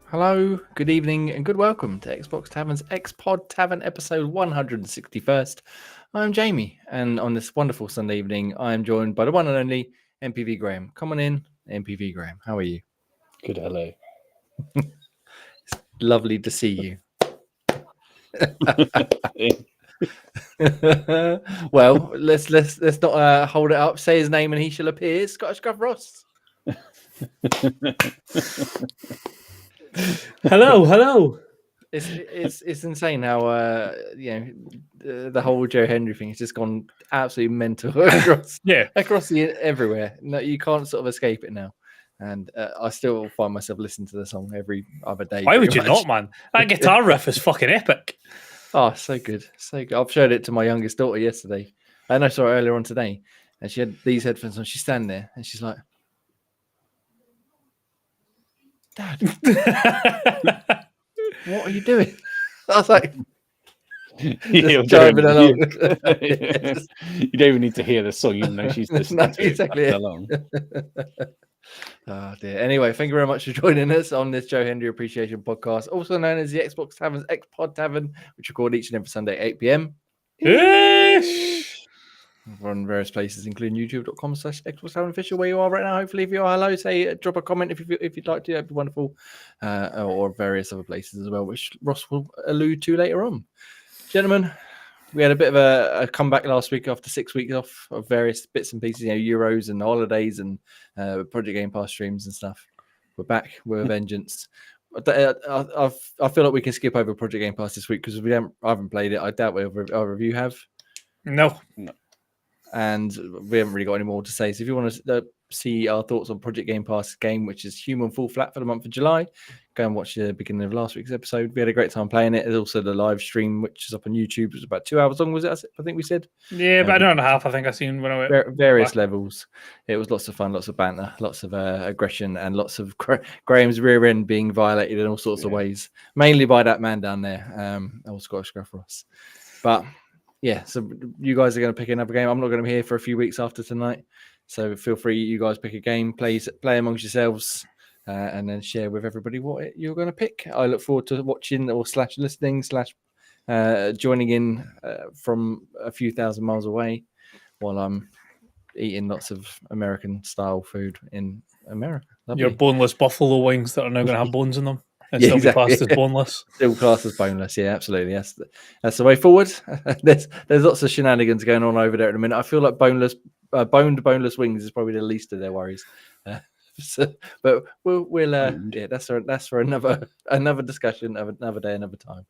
Hello, good evening, and good welcome to Xbox Tavern's X-Pod Tavern episode 161st. I'm Jamie, and on this wonderful Sunday evening, I am joined by the one and only MPV Graham. Come on in, MPV Graham. How are you? Good, hello. Lovely to see you. Well, let's not hold it up. Say his name, and he shall appear. Scottish Gruff Ross. Hello. It's insane how the whole Joe Henry thing has just gone absolutely mental across everywhere. No, you can't sort of escape it now. And I still find myself listening to the song every other day. Why would you not, man? That guitar riff is fucking epic. Oh, so good. I've showed it to my youngest daughter yesterday. And I saw her earlier on today, and she had these headphones on. She's standing there, and she's like, "Dad, what are you doing?" I was like, just driving along. You don't even need to hear the song, even though she's listening to it along. Oh dear. Anyway, thank you very much for joining us on this Joe Henry Appreciation Podcast, also known as the Xbox Tavern's X-Pod Tavern, which record each and every Sunday at 8 p.m. Ish. We're on various places, including youtube.com/Xbox Tavern Official, where you are right now. Hopefully, if you are, hello, say, drop a comment if you'd like to. That'd be wonderful. Or various other places as well, which Ross will allude to later on. Gentlemen, we had a bit of a comeback last week after 6 weeks off of various bits and pieces, Euros and holidays and Project Game Pass streams and stuff. We're back with a vengeance. I feel like we can skip over Project Game Pass this week because I haven't played it. I doubt either of you have. No. And we haven't really got any more to say. So if you want to see our thoughts on Project Game Pass game, which is Human Fall Flat for the month of July, go and watch the beginning of last week's episode. We had a great time playing it. There's also the live stream, which is up on YouTube. It was about 2 hours long, was it? I think we said. Yeah, about an hour and a half, I think I seen when I went. Various levels. It was lots of fun, lots of banter, lots of aggression, and lots of Graham's rear end being violated in all sorts of ways, mainly by that man down there, old Scottish Gruff Ross. But yeah, so you guys are going to pick another game. I'm not going to be here for a few weeks after tonight, so feel free, you guys pick a game, play amongst yourselves, and then share with everybody what you're going to pick. I look forward to watching or /listening / joining in from a few thousand miles away while I'm eating lots of American style food in America. Lovely. Your boneless buffalo wings that are now going to have bones in them. And Yeah, still exactly. be classed as boneless. Still classed as boneless, yeah, absolutely. That's the way forward. There's lots of shenanigans going on over there at the minute. I feel like boneless wings is probably the least of their worries. But we'll that's for another discussion of another day, another time.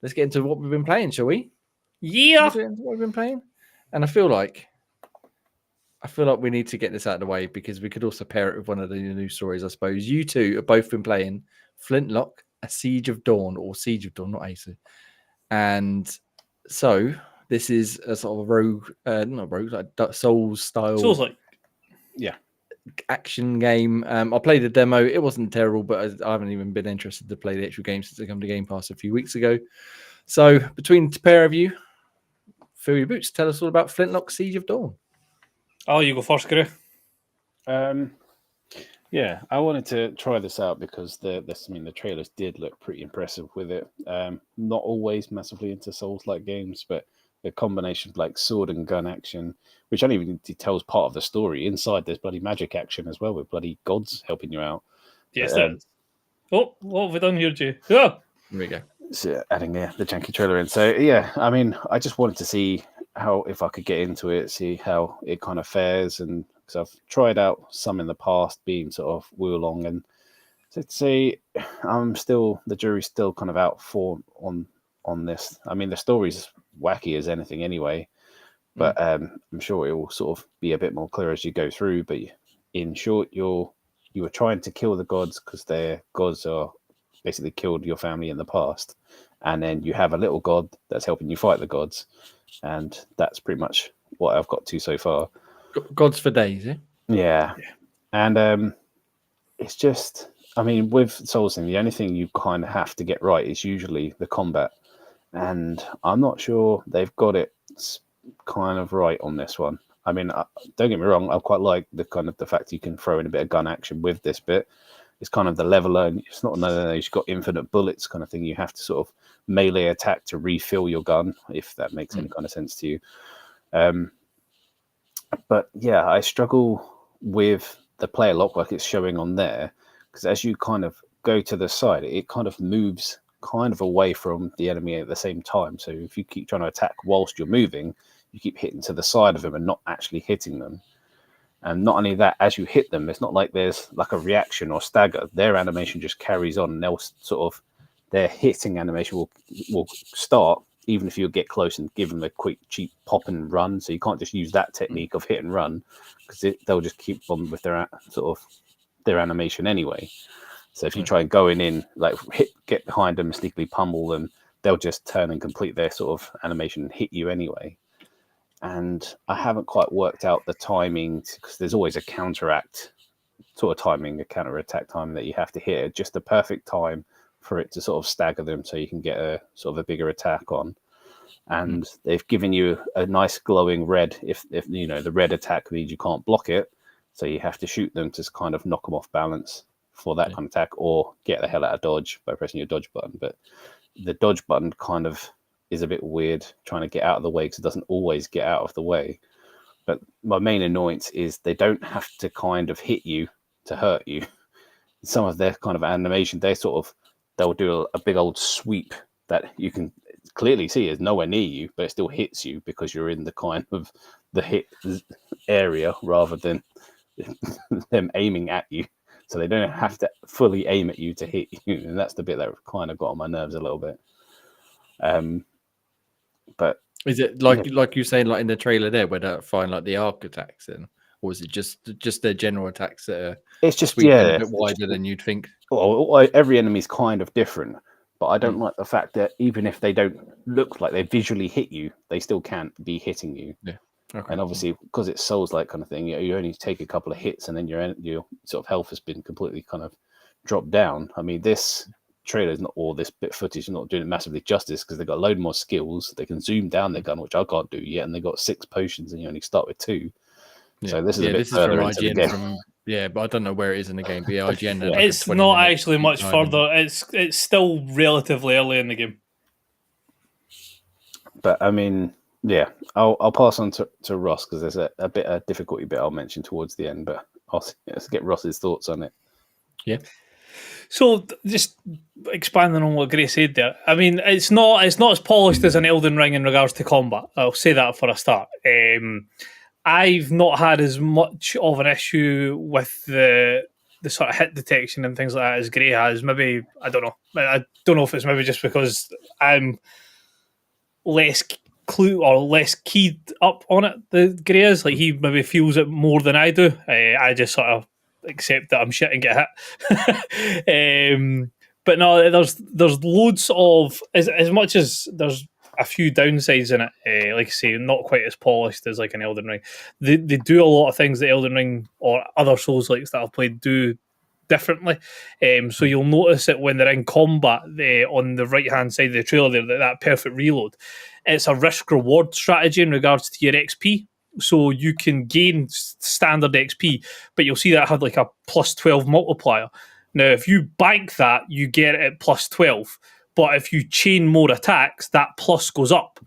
Let's get into what we've been playing, shall we? Yeah. What we've been playing, and I feel like we need to get this out of the way because we could also pair it with one of the news stories. I suppose you two have both been playing Flint-locked, A Siege of Dawn, or Siege of Dawn, not Ace. And so this is a sort of like Souls style. Souls-like. Yeah. Action game. I played a demo. It wasn't terrible, but I haven't even been interested to play the actual game since it came to Game Pass a few weeks ago. So between the pair of you, fill your boots. Tell us all about Flint-locked, Siege of Dawn. Oh, you go first, Guru. Yeah, I wanted to try this out because the trailers did look pretty impressive with it. Not always massively into Souls-like games, but the combination of like sword and gun action, which only really tells part of the story. Inside, there's bloody magic action as well with bloody gods helping you out. Yes, there is. Oh, what have we done here, Jay? Oh! Here we go. So adding the janky trailer in. So yeah, I mean, I just wanted to see if I could get into it, see how it kind of fares, and because I've tried out some in the past, being sort of Wulong, and so to say, the jury's still kind of out on this. I mean, the story's wacky as anything anyway, but I'm sure it will sort of be a bit more clear as you go through. But in short, you were trying to kill the gods because their gods are basically killed your family in the past, and then you have a little god that's helping you fight the gods. And that's pretty much what I've got to so far. Gods for days, eh? Yeah. And it's just, I mean, with Souls, the only thing you kind of have to get right is usually the combat. And I'm not sure they've got it kind of right on this one. I mean, don't get me wrong, I quite like the kind of the fact you can throw in a bit of gun action with this bit. It's kind of the leveler, and it's not none of those you've got infinite bullets kind of thing. You have to sort of melee attack to refill your gun, if that makes any kind of sense to you. But yeah, I struggle with the player lock like it's showing on there, because as you kind of go to the side, it kind of moves kind of away from the enemy at the same time. So if you keep trying to attack whilst you're moving, you keep hitting to the side of them and not actually hitting them. And not only that, as you hit them, it's not like there's like a reaction or stagger. Their animation just carries on, and they'll sort of, their hitting animation will start even if you get close and give them a quick cheap pop and run. So you can't just use that technique of hit and run, because they'll just keep on with their sort of their animation anyway. So if you try and going in, like get behind them, sneakily pummel them, they'll just turn and complete their sort of animation and hit you anyway. And I haven't quite worked out the timing, because there's always a counteract sort of timing, a counter-attack time that you have to hit at just the perfect time for it to sort of stagger them so you can get a sort of a bigger attack on. And they've given you a nice glowing red if you know the red attack means you can't block it, so you have to shoot them to kind of knock them off balance for that kind of attack, or get the hell out of dodge by pressing your dodge button. But the dodge button kind of is a bit weird trying to get out of the way, because it doesn't always get out of the way. But my main annoyance is they don't have to kind of hit you to hurt you. Some of their kind of animation, they'll do a big old sweep that you can clearly see is nowhere near you, but it still hits you because you're in the kind of the hit area rather than them aiming at you. So they don't have to fully aim at you to hit you, and that's the bit that kind of got on my nerves a little bit. But is it like you saying, like in the trailer there, where they find like the arc attacks in, or is it just their general attacks that are it's just a bit wider than you'd think? Well, every enemy's kind of different, but I don't like the fact that even if they don't look like they visually hit you, they still can't be hitting you. Yeah. Okay. And obviously, because it's Souls-like kind of thing, you only take a couple of hits and then your sort of health has been completely kind of dropped down. I mean, this trailer is not, all this bit of footage is not doing it massively justice, because they've got a load more skills. They can zoom down their gun, which I can't do yet, and they've got 6 potions and you only start with 2. Yeah. So this is a bit further into the game. But I don't know where it is in the game. But IGN, like it's not actually much further. It's still relatively early in the game. But I mean, yeah, I'll pass on to Ross, because there's a bit of difficulty bit I'll mention towards the end. But let's get Ross's thoughts on it. Yeah. So just expanding on what Grace said there, I mean, it's not as polished as an Elden Ring in regards to combat. I'll say that for a start. I've not had as much of an issue with the sort of hit detection and things like that as Gray has. Maybe, I don't know. I don't know if it's maybe just because I'm less keyed up on it than Gray is. Like, he maybe feels it more than I do. I just sort of accept that I'm shit and get hit. But no, there's loads of, as much as there's a few downsides in it, like I say, not quite as polished as like an Elden Ring. They do a lot of things that Elden Ring or other Souls-likes that I've played do differently. So you'll notice it when they're in combat on the right-hand side of the trailer there, that perfect reload. It's a risk-reward strategy in regards to your XP. So you can gain standard XP, but you'll see that had like a plus 12 multiplier. Now, if you bank that, you get it at plus 12. But if you chain more attacks, that plus goes up.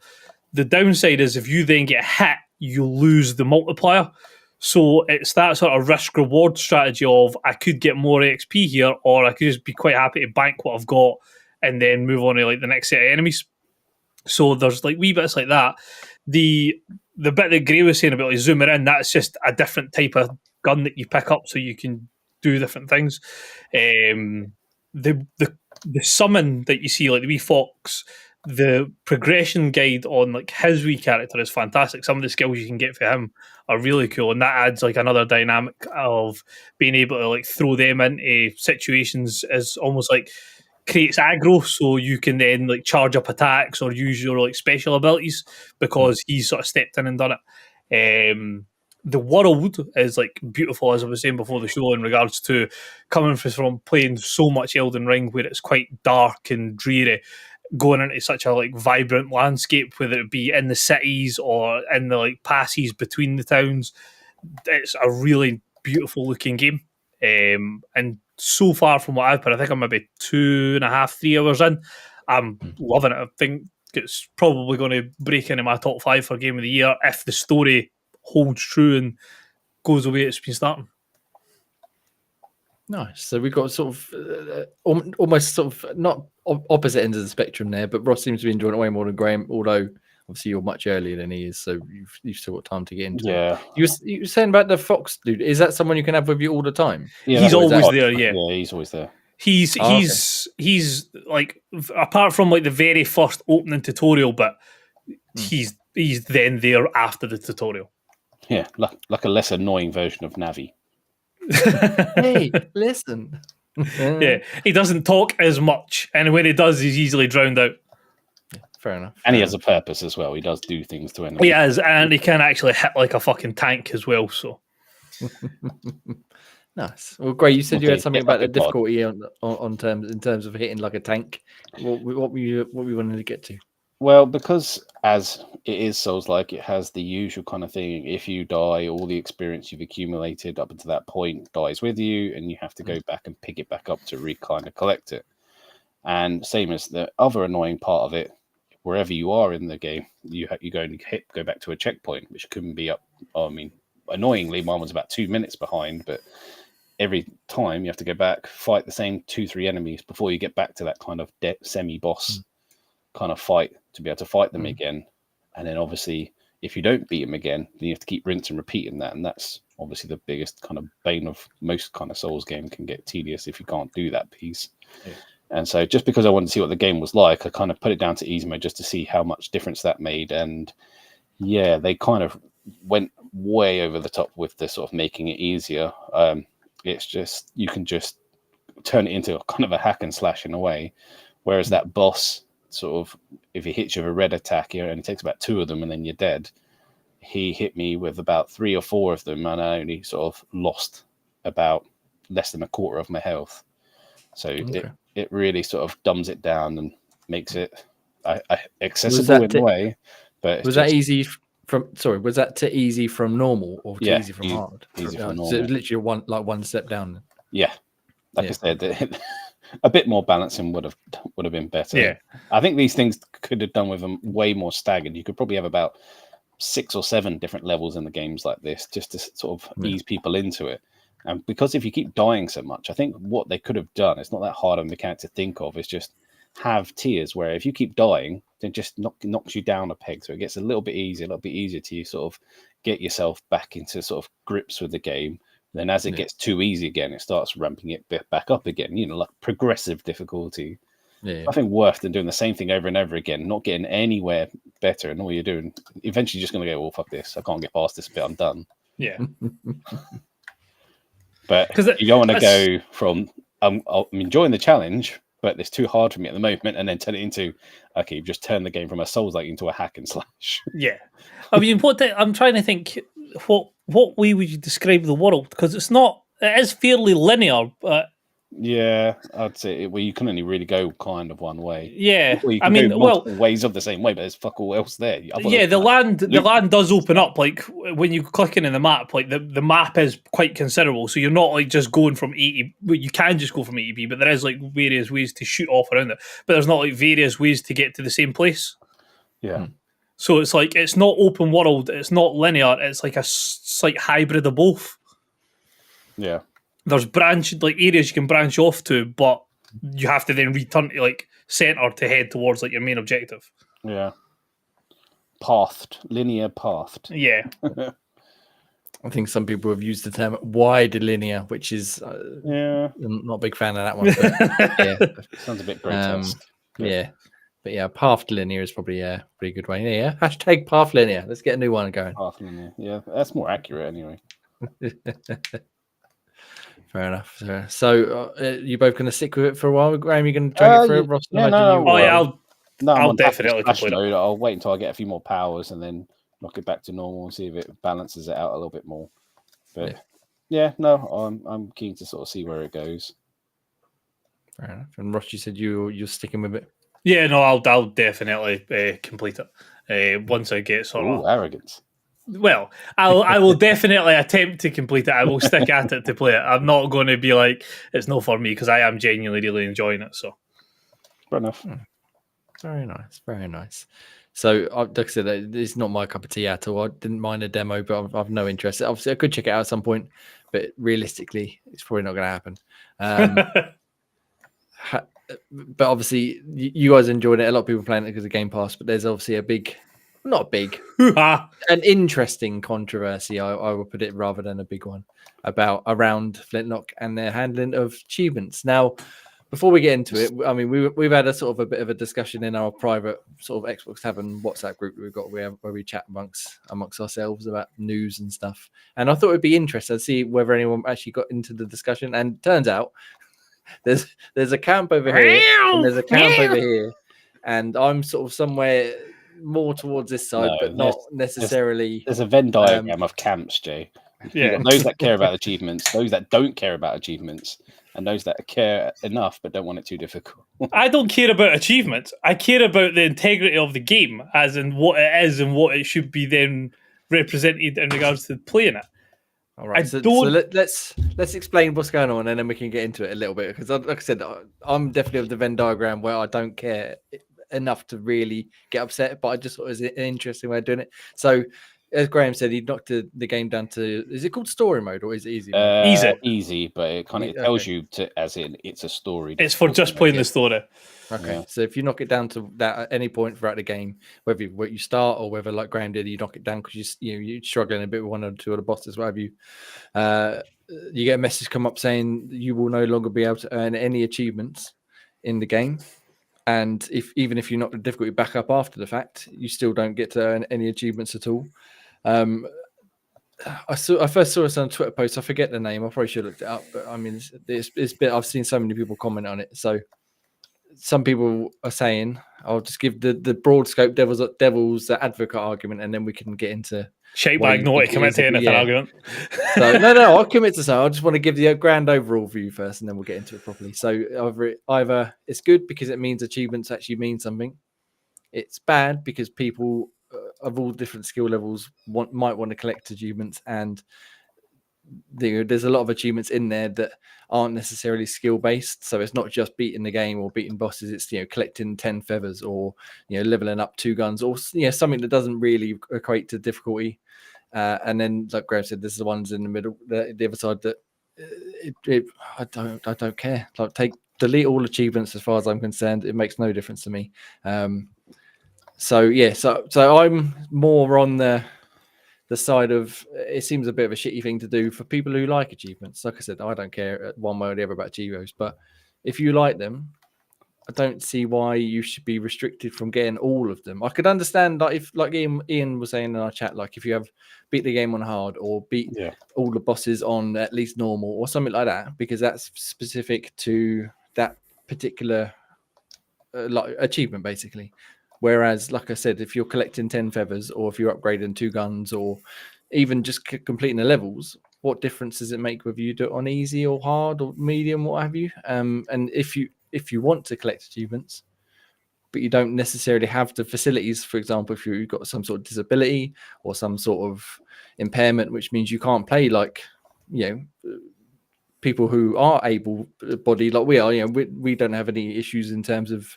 The downside is if you then get hit, you lose the multiplier. So it's that sort of risk-reward strategy of, I could get more XP here, or I could just be quite happy to bank what I've got and then move on to like the next set of enemies. So there's like wee bits like that. The bit that Gray was saying about like zooming in, that's just a different type of gun that you pick up so you can do different things. The summon that you see, like the wee fox, the progression guide on like his wee character is fantastic. Some of the skills you can get for him are really cool, and that adds like another dynamic of being able to like throw them into situations as almost like creates aggro, so you can then like charge up attacks or use your like special abilities because he's sort of stepped in and done it. The world is like beautiful, as I was saying before the show, in regards to coming from playing so much Elden Ring where it's quite dark and dreary. going into such a like vibrant landscape, whether it be in the cities or in the like passes between the towns. It's a really beautiful looking game. And so far from what I've played, I think I'm maybe 2.5, 3 hours in. I'm loving it. I think it's probably going to break into my top 5 for game of the year if the story holds true and goes the way it's been starting. Nice. So we've got sort of almost sort of not opposite ends of the spectrum there, but Ross seems to be enjoying it way more than Graham, although obviously you're much earlier than he is, so you've still got time to get into it. You were saying about the fox dude. Is that someone you can have with you all the time? Yeah, he's always there. Yeah, he's always there. He's like, apart from like the very first opening tutorial, but he's then there after the tutorial. Yeah, like a less annoying version of Navi. Hey, listen. Yeah, he doesn't talk as much, and when he does, he's easily drowned out. Fair enough. And he has a purpose as well. He does do things to enemies. He has, and he can actually hit like a fucking tank as well. So nice. Well, great. You said you had something about the pod. difficulty in terms of hitting like a tank. What were you wanting to get to? Well, because as it is Souls-like, it has the usual kind of thing. If you die, all the experience you've accumulated up until that point dies with you, and you have to go back and pick it back up to kind of collect it. And same as the other annoying part of it, wherever you are in the game, you go back to a checkpoint, which couldn't be up. I mean, annoyingly, mine was about 2 minutes behind, but every time you have to go back, fight the same 2-3 enemies before you get back to that kind of semi-boss kind of fight to be able to fight them again. And then obviously, if you don't beat them again, then you have to keep rinse and repeating that. And that's obviously the biggest kind of bane of most kind of Souls game. Can get tedious if you can't do that piece. Yeah. And so just because I wanted to see what the game was like, I kind of put it down to easy mode just to see how much difference that made. And yeah, they kind of went way over the top with the sort of making it easier. It's just, you can just turn it into a kind of a hack and slash in a way. Whereas that boss, sort of, if he hits you with a red attack, it only takes about 2 of them and then you're dead. He hit me with about 3 or 4 of them, and I only sort of lost about less than a quarter of my health. So it really sort of dumbs it down and makes it accessible in a way. But was that easy from? Sorry, was that to easy from normal or to easy from hard? Easy from normal. So it was literally one step down. Yeah, I said. A bit more balancing would have been better. Yeah, I think these things could have done with them way more staggered. You could probably have about 6 or 7 different levels in the games like this, just to sort of ease people into it. And because if you keep dying so much, I think what they could have done, it's not that hard of a mechanic to think of, is just have tiers where if you keep dying, then just knocks you down a peg, so it gets a little bit easier to sort of get yourself back into sort of grips with the game. Then as it gets too easy again, it starts ramping it back up again, like progressive difficulty. Yeah. Nothing worse than doing the same thing over and over again, not getting anywhere better. And all you're doing, eventually you're just going to go, well, fuck this. I can't get past this bit. I'm done. Yeah. But you don't want to go from, I'm enjoying the challenge, but it's too hard for me at the moment, and then turn it into, okay, you've just turned the game from a Souls-like into a hack and slash. Yeah. I mean, I'm trying to think, what way would you describe the world? Because it is fairly linear. Yeah, I'd say you can only really go kind of one way. Yeah, well, you can go multiple ways of the same way, but there's fuck all else there. Yeah, the land does open up. Like when you click in the map, like the map is quite considerable. So you're not like just going from A to B. You can just go from A to B, but there is like various ways to shoot off around it. But there's not like various ways to get to the same place. Yeah. So it's like it's not open world. It's not linear. It's like a slight hybrid of both. Yeah. There's like areas you can branch off to, but you have to then return to like center to head towards like your main objective. Yeah. Linear pathed. Yeah. I think some people have used the term wide linear, which is I'm not a big fan of that one. But, sounds a bit grotesque. Yeah. But yeah, path linear is probably a pretty good way. Yeah. Hashtag path linear. Let's get a new one going. Path linear. Yeah, that's more accurate anyway. Fair enough. So you both going to stick with it for a while? Graham, you going to drag it through? Ross, I'll definitely complete it. I'll wait until I get a few more powers and then knock it back to normal and see if it balances it out a little bit more. But I'm keen to sort of see where it goes. Fair enough. And Ross, you said you're sticking with it. Yeah, no, I'll definitely complete it once I get sort of. Ooh, arrogance. Well, I will definitely attempt to complete it. I will stick at it to play it. I'm not going to be like it's not for me because I am genuinely really enjoying it. So Fair enough. Very nice, very nice. So, like I said, it's not my cup of tea at all. I didn't mind a demo, but I've no interest. Obviously, I could check it out at some point, but realistically, it's probably not going to happen. But obviously, you guys enjoyed it. A lot of people playing it because of Game Pass, but there's obviously an interesting controversy. I will put it rather than a big one around Flintlock and their handling of achievements. Now, before we get into it, I mean, we've had a sort of a bit of a discussion in our private sort of Xbox Tavern WhatsApp group that we've got where we chat amongst ourselves about news and stuff. And I thought it'd be interesting to see whether anyone actually got into the discussion. And turns out there's a camp over here and there's a camp over here, and I'm sort of somewhere more towards this side, but not necessarily. There's a Venn diagram of camps, Jay. Yeah. You've got those that care about achievements, those that don't care about achievements, and those that care enough but don't want it too difficult. I don't care about achievements. I care about the integrity of the game, as in what it is and what it should be then represented in regards to playing it. All right, so let's explain what's going on, and then we can get into it a little bit. Because, like I said, I'm definitely of the Venn diagram where I don't care enough to really get upset, but I just thought it was an interesting way of doing it. So, as Graham said, he knocked the game down to, is it called story mode or is it easy? Easy, but it kind of tells you to, as in it's a story. It's for just playing the story. Okay, so if you knock it down to that at any point throughout the game, whether you start or whether, like Graham did, you knock it down because you're struggling a bit with one or two of the bosses, whatever you get a message come up saying you will no longer be able to earn any achievements in the game, and even if you knock the difficulty back up after the fact, you still don't get to earn any achievements at all. I first saw this on a Twitter post. I forget the name. I probably should have looked it up, but I mean, it's been, I've seen so many people comment on it. So some people are saying, I'll just give the broad scope devil's advocate argument, and then we can get into Shitebag, not to commit to anything argument. So no, I'll commit to something. I just want to give the grand overall view first, and then we'll get into it properly. So either it's good because it means achievements actually mean something. It's bad because people of all different skill levels might want to collect achievements, and there's a lot of achievements in there that aren't necessarily skill based. So it's not just beating the game or beating bosses. It's collecting 10 feathers or leveling up 2 guns or something that doesn't really equate to difficulty. And then, like Graham said, there's the ones in the middle, the other side that I don't care. Like delete all achievements as far as I'm concerned. It makes no difference to me. So I'm more on the side of it seems a bit of a shitty thing to do for people who like achievements. Like I said, I don't care one way or the other about achievements, but if you like them, I don't see why you should be restricted from getting all of them. I could understand if, like Ian was saying in our chat, like if you have beat the game on hard or beat all the bosses on at least normal or something like that, because that's specific to that particular achievement, basically. Whereas, like I said, if you're collecting 10 feathers or if you're upgrading 2 guns or even just completing the levels, what difference does it make whether you do it on easy or hard or medium, what have you? And if you want to collect achievements, but you don't necessarily have the facilities, for example, if you've got some sort of disability or some sort of impairment, which means you can't play like, people who are able-bodied like we are, we don't have any issues in terms of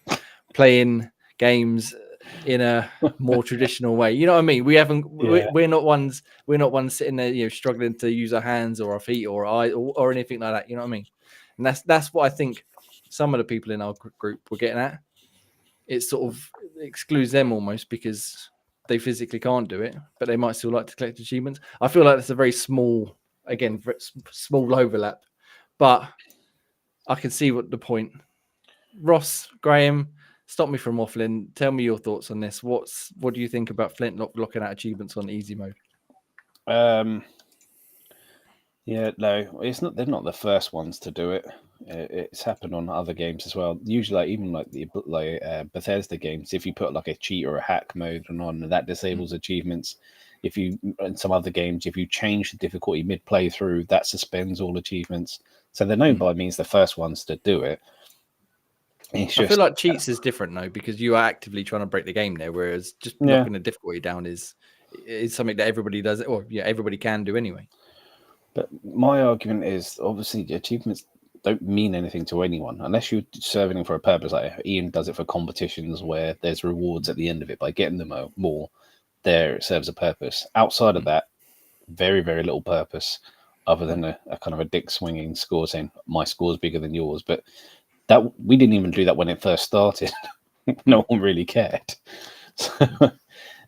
playing games in a more traditional way. You know what I mean? We're not ones sitting there, struggling to use our hands or our feet or our eyes or anything like that. You know what I mean? And that's what I think some of the people in our group were getting at. It sort of excludes them almost because they physically can't do it, but they might still like to collect achievements. I feel like that's a very small overlap, but I can see what the point. Ross, Graham, stop me from waffling. Tell me your thoughts on this. What do you think about Flintlock looking at achievements on easy mode? Yeah, no, it's not. They're not the first ones to do it. It's happened on other games as well. Usually, even the Bethesda games, if you put like a cheat or a hack mode on, that disables achievements. If you in some other games, if you change the difficulty mid playthrough, that suspends all achievements. So they're no by means the first ones to do it. It's I feel just like cheats is different though, because you are actively trying to break the game there, whereas just Yeah. knocking the difficulty down is something that everybody does, or everybody can do anyway. But my argument is obviously the achievements don't mean anything to anyone unless you're serving them for a purpose. Like Ian does it for competitions where there's rewards at the end of it by getting them more. There, it serves a purpose. Outside of that, very, very little purpose other than a kind of a dick swinging score saying my score's bigger than yours. But that we didn't even do that when it first started. No one really cared. So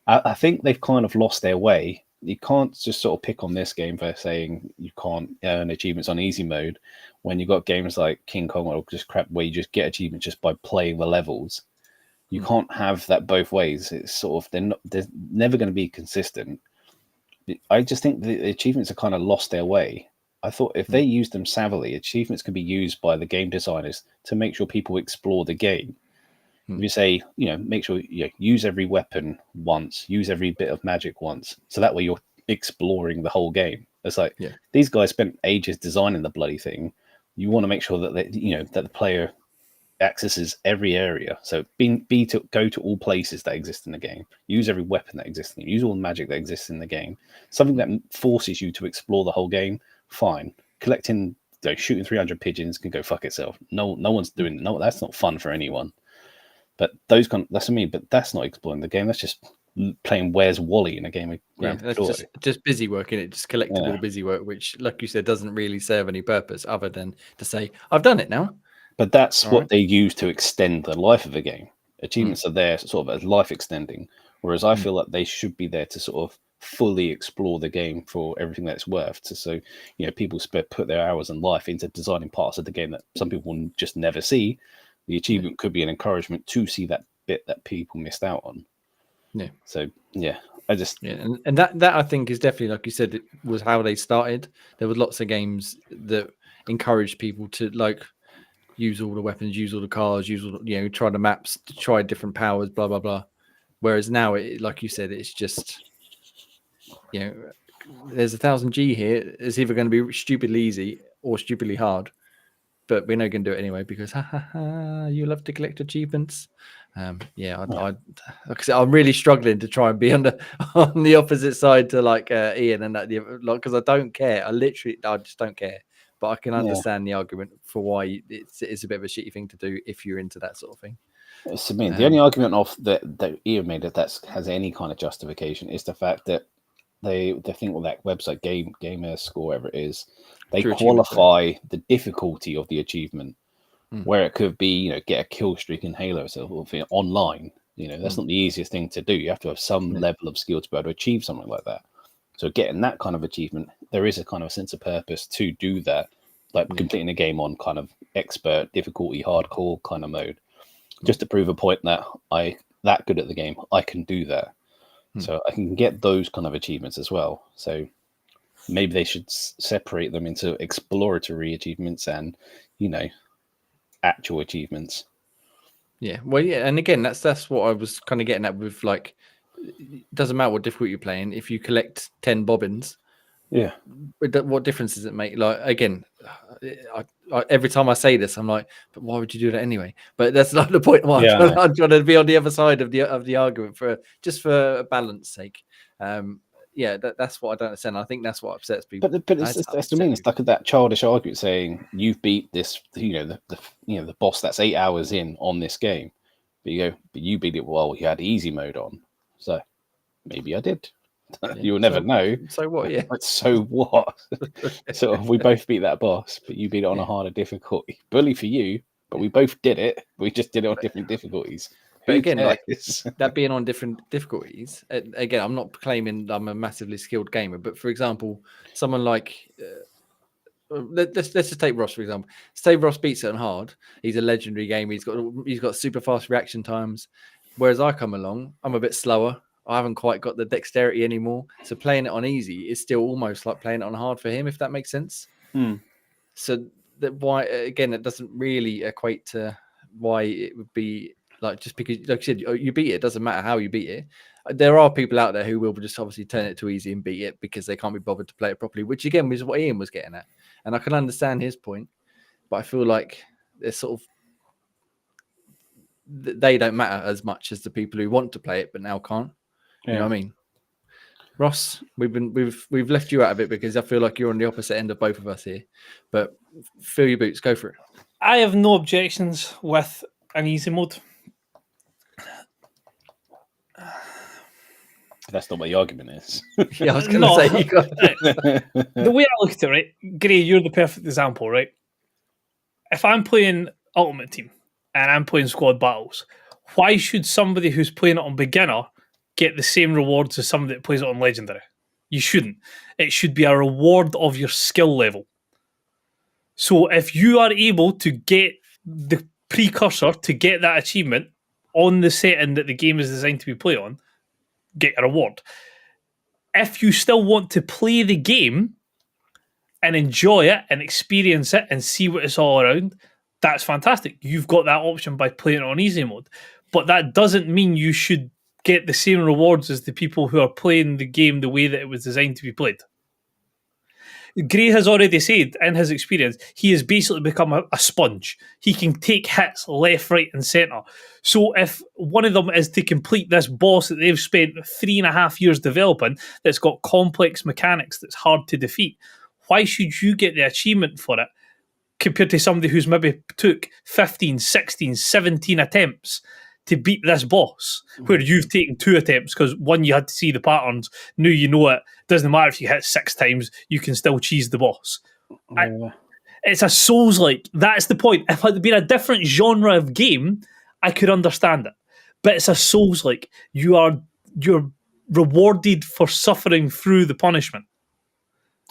I think they've kind of lost their way. You can't just sort of pick on this game for saying you can't earn achievements on easy mode when you've got games like King Kong or just crap where you just get achievements just by playing the levels. You can't have that both ways. It's sort of they're never going to be consistent. I just think the achievements are kind of lost their way. I thought if they used them savvily, achievements can be used by the game designers to make sure people explore the game. If you say, make sure you use every weapon once, use every bit of magic once, so that way you're exploring the whole game. It's like these guys spent ages designing the bloody thing. You want to make sure that that the player accesses every area. So go to all places that exist in the game. Use every weapon that exists in the game. Use all the magic that exists in the game. Something that forces you to explore the whole game. Fine. Collecting, shooting 300 pigeons can go fuck itself. No one's doing. No, that's not fun for anyone. But that's what I mean. But that's not exploring the game. That's just playing Where's Wally in a game of Grand Theft Auto. Just busy work in it, just collectible busy work, which, like you said, doesn't really serve any purpose other than to say, I've done it now. But that's what they use to extend the life of a game. Achievements are there sort of as life extending, whereas I feel like they should be there to sort of fully explore the game for everything that it's worth. So people put their hours and life into designing parts of the game that some people will just never see. The achievement could be an encouragement to see that bit that people missed out on. Yeah. So I just and that I think is definitely, like you said, it was how they started. There was lots of games that encouraged people to use all the weapons, use all the cars, use all try the maps, try different powers, blah blah blah. Whereas now, like you said, it's just there's 1000G here. It's either going to be stupidly easy or stupidly hard. But we're not going to do it anyway because you love to collect achievements. I'm really struggling to try and be on the opposite side to Ian and that, because I don't care. I just don't care. But I can understand the argument for why it's a bit of a shitty thing to do if you're into that sort of thing. It's the only argument of that Ian made that has any kind of justification is the fact that they think with that website Gamer-Score, whatever it is, they qualify the difficulty of the achievement, where it could be get a kill streak in Halo or online. That's not the easiest thing to do. You have to have some level of skill to be able to achieve something like that. So getting that kind of achievement, there is a kind of sense of purpose to do that, like completing a game on kind of expert difficulty, hardcore kind of mode, just to prove a point that I that good at the game, I can do that. So I can get those kind of achievements as well. So maybe they should separate them into exploratory achievements and, actual achievements. Yeah. Well, yeah. And again, that's what I was kind of getting at with it doesn't matter what difficulty you're playing. If you collect 10 bobbins, what difference does it make? Again, every time I say this, I'm like, but why would you do that anyway? But that's not the point. I'm trying to be on the other side of the argument for a balance sake. That's what I don't understand. I think that's what upsets people. But that's the mean. It's like that childish argument saying you've beat this, the boss that's 8 hours in on this game, but you beat it while you had easy mode on. So maybe I did. You'll never know. So what? Yeah. So what? So we both beat that boss, but you beat it on a harder difficulty. Bully for you, but we both did it. We just did it on different difficulties. But again, that being on different difficulties, again, I'm not claiming I'm a massively skilled gamer, but for example, someone like let's just take Ross for example. Say Ross beats it on hard. He's a legendary gamer. He's got super fast reaction times, whereas I come along, I'm a bit slower. I haven't quite got the dexterity anymore. So playing it on easy is still almost like playing it on hard for him, if that makes sense. So why again, it doesn't really equate to why it would be. Just because, like you said, you beat it, it doesn't matter how you beat it. There are people out there who will just obviously turn it too easy and beat it because they can't be bothered to play it properly, which again was what Ian was getting at. And I can understand his point, but I feel like there's sort of they don't matter as much as the people who want to play it but now can't. You know what I mean? Ross, we've left you out of it because I feel like you're on the opposite end of both of us here. But fill your boots, go for it. I have no objections with an easy mode. That's not what the argument is. Yeah, I was going to say you got the way I look at it, right, Gray, you're the perfect example, right? If I'm playing Ultimate Team and I'm playing squad battles, why should somebody who's playing it on beginner get the same rewards as somebody that plays it on legendary? You shouldn't. It should be a reward of your skill level. So if you are able to get the precursor to get that achievement on the setting that the game is designed to be played on, get a reward. If you still want to play the game and enjoy it and experience it and see what it's all around, that's fantastic. You've got that option by playing it on easy mode. But that doesn't mean you should get the same rewards as the people who are playing the game the way that it was designed to be played. Gray has already said in his experience, he has basically become a sponge. He can take hits left, right, and centre. So if one of them is to complete this boss that they've spent 3.5 years developing, that's got complex mechanics that's hard to defeat, why should you get the achievement for it compared to somebody who's maybe took 15, 16, 17 attempts to beat this boss, where you've taken 2 attempts because one, you had to see the patterns, knew you know it, doesn't matter if you hit 6 times, you can still cheese the boss. It's a Souls-like. That's the point. If it had been a different genre of game, I could understand it. But it's a Souls-like. You're rewarded for suffering through the punishment.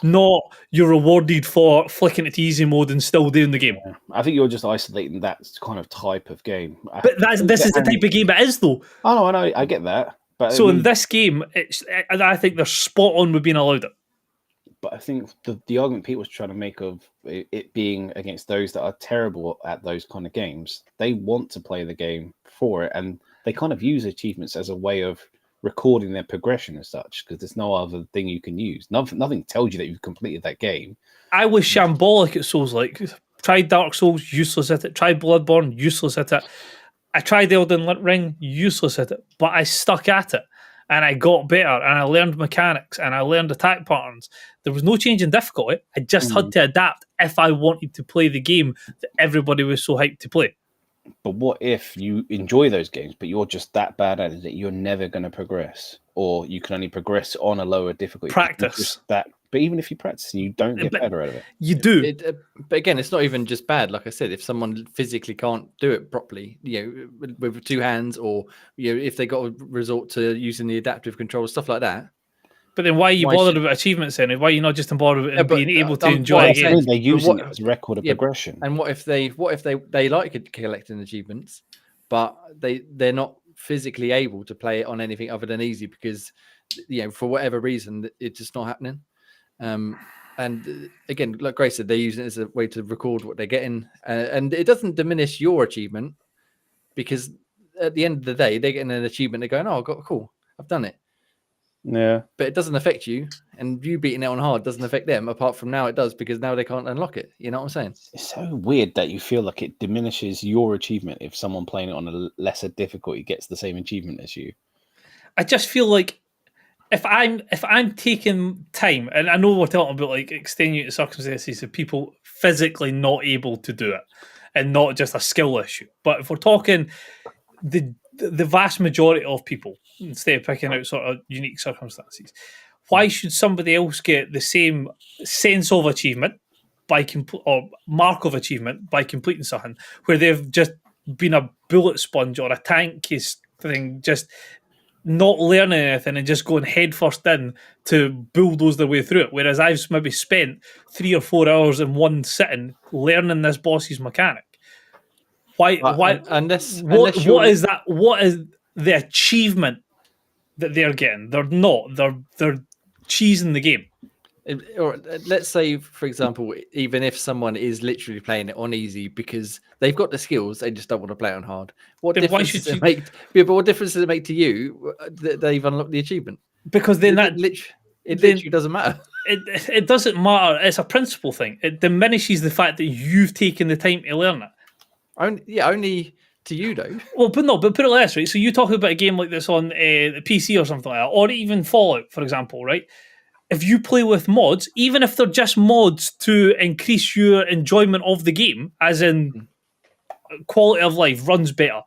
Not you're rewarded for flicking it to easy mode and still doing the game. Yeah. I think you're just isolating that kind of type of game. But this is the type of game it is, though. Oh, no, I know, I get that. But so in this game, I think they're spot on with being allowed it. But I think the argument Pete was trying to make of it being against those that are terrible at those kind of games, they want to play the game for it, and they kind of use achievements as a way of recording their progression as such, because there's no other thing you can use. Nothing tells you that you've completed that game. I was shambolic at Souls-like. Tried Dark Souls, useless at it. Tried Bloodborne, useless at it. I tried Elden Ring, useless at it. But I stuck at it, and I got better, and I learned mechanics, and I learned attack patterns. There was no change in difficulty. I just had to adapt if I wanted to play the game that everybody was so hyped to play. But what if you enjoy those games, but you're just that bad at it that you're never going to progress, or you can only progress on a lower difficulty? Practice. But even if you practice, you don't get better out of it. You do. But again, it's not even just bad. Like I said, if someone physically can't do it properly, with 2 hands, or if they got to resort to using the adaptive controls, stuff like that. But then why are you bothered about achievements then? Why are you not just bothered about being able to enjoy a game? They're using it as a record of progression. And what if they like collecting achievements, but they're not physically able to play it on anything other than easy because for whatever reason it's just not happening. And again, like Grace said, they're using it as a way to record what they're getting, and it doesn't diminish your achievement because at the end of the day they're getting an achievement. They're going, "Oh, cool, I've done it." Yeah, but it doesn't affect you, and you beating it on hard doesn't affect them. Apart from now, it does because now they can't unlock it. You know what I'm saying? It's so weird that you feel like it diminishes your achievement if someone playing it on a lesser difficulty gets the same achievement as you. I just feel like if I'm taking time, and I know we're talking about like extenuating circumstances of people physically not able to do it, and not just a skill issue, but if we're talking the vast majority of people, instead of picking out sort of unique circumstances, why should somebody else get the same sense of achievement or mark of achievement by completing something where they've just been a bullet sponge or a tank thing, just not learning anything and just going headfirst in to bulldoze their way through it? Whereas I've maybe spent 3 or 4 hours in one sitting learning this boss's mechanic. Why? What is that? What is the achievement that they're getting? They're not. They're cheesing the game. Or let's say, for example, even if someone is literally playing it on easy because they've got the skills, they just don't want to play it on hard. What difference does it make? Yeah, but what difference does it make to you that they've unlocked the achievement? Because then it literally doesn't matter. It doesn't matter. It's a principle thing. It diminishes the fact that you've taken the time to learn it. Only to you though. Well, but put it like this, right? So you talk about a game like this on the PC or something like that, or even Fallout, for example, right? If you play with mods, even if they're just mods to increase your enjoyment of the game, as in quality of life runs better,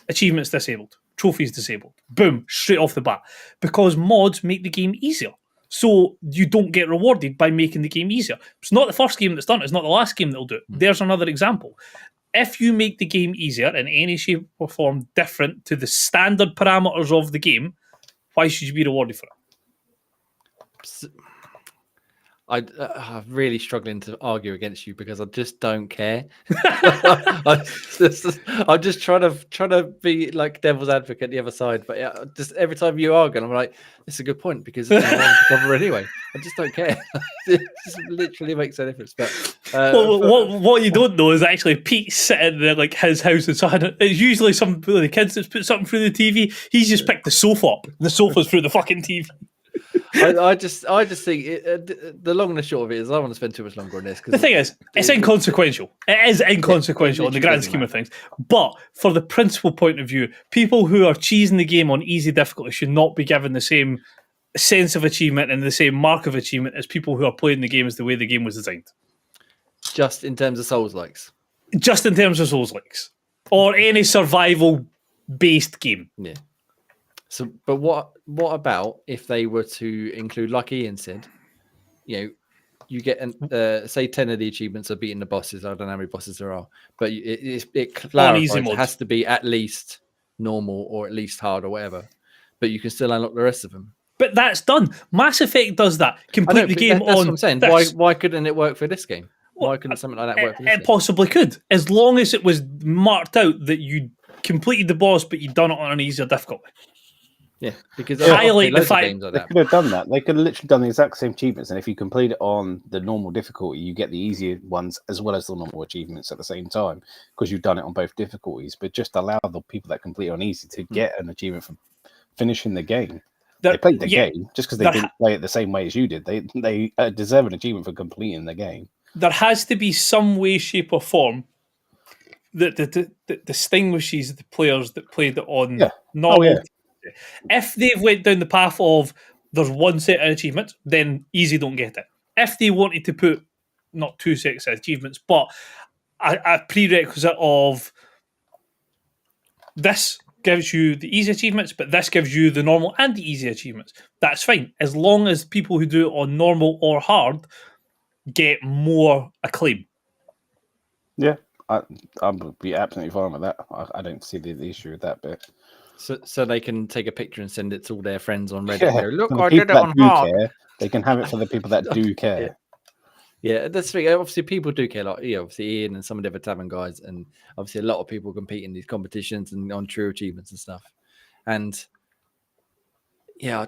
achievements disabled, trophies disabled, boom, straight off the bat, because mods make the game easier. So you don't get rewarded by making the game easier. It's not the first game that's done it. It's not the last game that'll do it. There's another example. If you make the game easier in any shape or form different to the standard parameters of the game, why should you be rewarded for it? I'm really struggling to argue against you because I just don't care. I'm just trying to be like devil's advocate the other side, but yeah, just every time you argue, I'm like, it's a good point because it's a cover anyway. I just don't care. It just literally makes no difference. But what you don't know is actually Pete's sitting there like his house and so it's usually some of the kids that's put something through the TV. He's just picked the sofa up. The sofa's through the fucking TV. I just think the long and the short of it is I don't want to spend too much longer on this. The thing is, it's inconsequential. It is inconsequential in the grand scheme of things. But for the principal point of view, people who are cheesing the game on easy difficulty should not be given the same sense of achievement and the same mark of achievement as people who are playing the game as the way the game was designed. Just in terms of Souls-likes? Just in terms of Souls-likes. Or any survival-based game. Yeah. So, but what about if they were to include, like Ian said, you say 10 of the achievements are beating the bosses. I don't know how many bosses there are, but it clarifies it has to be at least normal or at least hard or whatever. But you can still unlock the rest of them. But that's done. Mass Effect does that. Complete the game that's on. What I'm saying. Why couldn't it work for this game? Why couldn't something like that work for this game? It possibly could, as long as it was marked out that you completed the boss, but you'd done it on an easier difficulty. Yeah, because highlight the fact they could have done that. They could have literally done the exact same achievements, and if you complete it on the normal difficulty, you get the easier ones as well as the normal achievements at the same time because you've done it on both difficulties. But just allow the people that complete it on easy to get an achievement for finishing the game. They played the game just because they didn't play it the same way as you did. They deserve an achievement for completing the game. There has to be some way, shape, or form that distinguishes the players that played it on normal. If they've went down the path of there's one set of achievements, then easy don't get it. If they wanted to put not two sets of achievements, but a prerequisite of this gives you the easy achievements, but this gives you the normal and the easy achievements, that's fine. As long as people who do it on normal or hard get more acclaim. Yeah, I would be absolutely fine with that. I don't see the issue with that bit. So they can take a picture and send it to all their friends on Reddit. Yeah. Look, I did it on hard. They can have it for the people that do care. Yeah, that's the thing. Obviously, people do care. Like, obviously, Ian and some of the other Tavern guys, and obviously, a lot of people compete in these competitions and on true achievements and stuff. And yeah,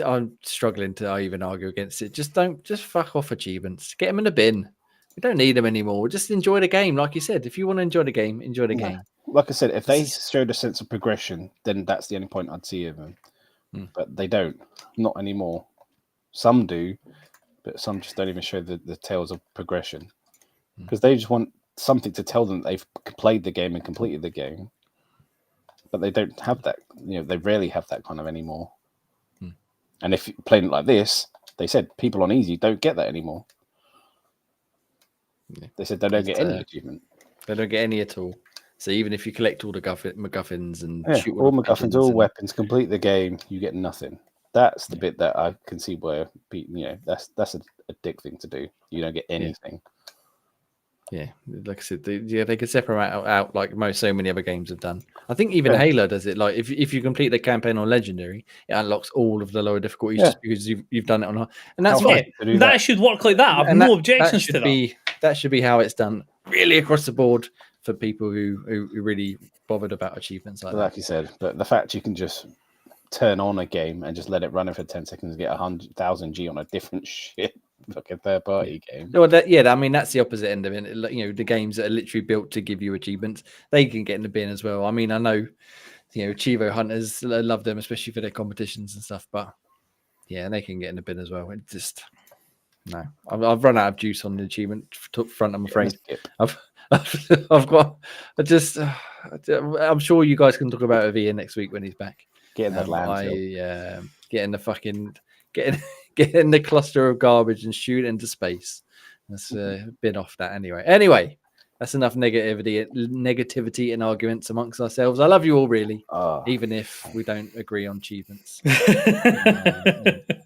I'm struggling to even argue against it. Just fuck off achievements. Get them in the bin. We don't need them anymore. Just enjoy the game, like you said. If you want to enjoy the game, enjoy the game. Like I said, if they showed a sense of progression, then that's the only point I'd see of them. But they don't. Not anymore. Some do, but some just don't even show the tales of progression. Because they just want something to tell them that they've played the game and completed the game. But they don't have that. They rarely have that kind of anymore. And if you're playing it like this, they said people on easy don't get that anymore. Yeah. They said they don't get any achievement. They don't get any at all. So even if you collect all the MacGuffins and shoot all MacGuffins, all weapons, complete the game, you get nothing. That's the bit that I can see where that's a dick thing to do. You don't get anything. Yeah, like I said, they could separate out like so many other games have done. I think even Halo does it. Like if you complete the campaign on Legendary, it unlocks all of the lower difficulties just because you've done it on hard. And that's fine. That should work like that. I've no objections to that. That should be how it's done, really across the board for people who really bothered about achievements like that. Like you said, but the fact you can just turn on a game and just let it run for 10 seconds and get 100,000 G on a different shit fucking third-party game. Well, I mean, that's the opposite end of it. The games that are literally built to give you achievements, they can get in the bin as well. I mean, I know, Chivo Hunters love them, especially for their competitions and stuff, but yeah, they can get in the bin as well. It just, no. I've run out of juice on the achievement front, I'm afraid. I've got, I'm sure you guys can talk about it with Ian next week when he's back. Getting that landfill. Getting the fucking getting the cluster of garbage and shoot into space. That's been off that anyway. Anyway, that's enough negativity and arguments amongst ourselves. I love you all, really, even if we don't agree on achievements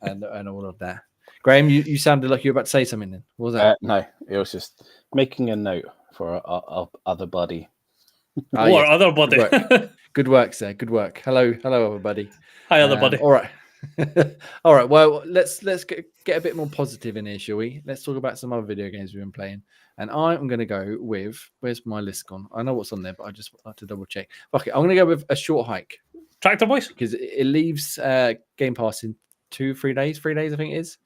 and all of that. Graham, you sounded like you were about to say something. Then what was that? No, it was just making a note for our other buddy. Or other buddy. Good work, sir. Good work. Hello, everybody. Hi, other buddy. All right. All right. Well, let's get a bit more positive in here, shall we? Let's talk about some other video games we've been playing. And I'm going to go with, where's my list gone? I know what's on there, but I just have to double check. Okay, I'm going to go with A Short Hike. Tractor Boys? Because it leaves Game Pass in 3 days, I think it is.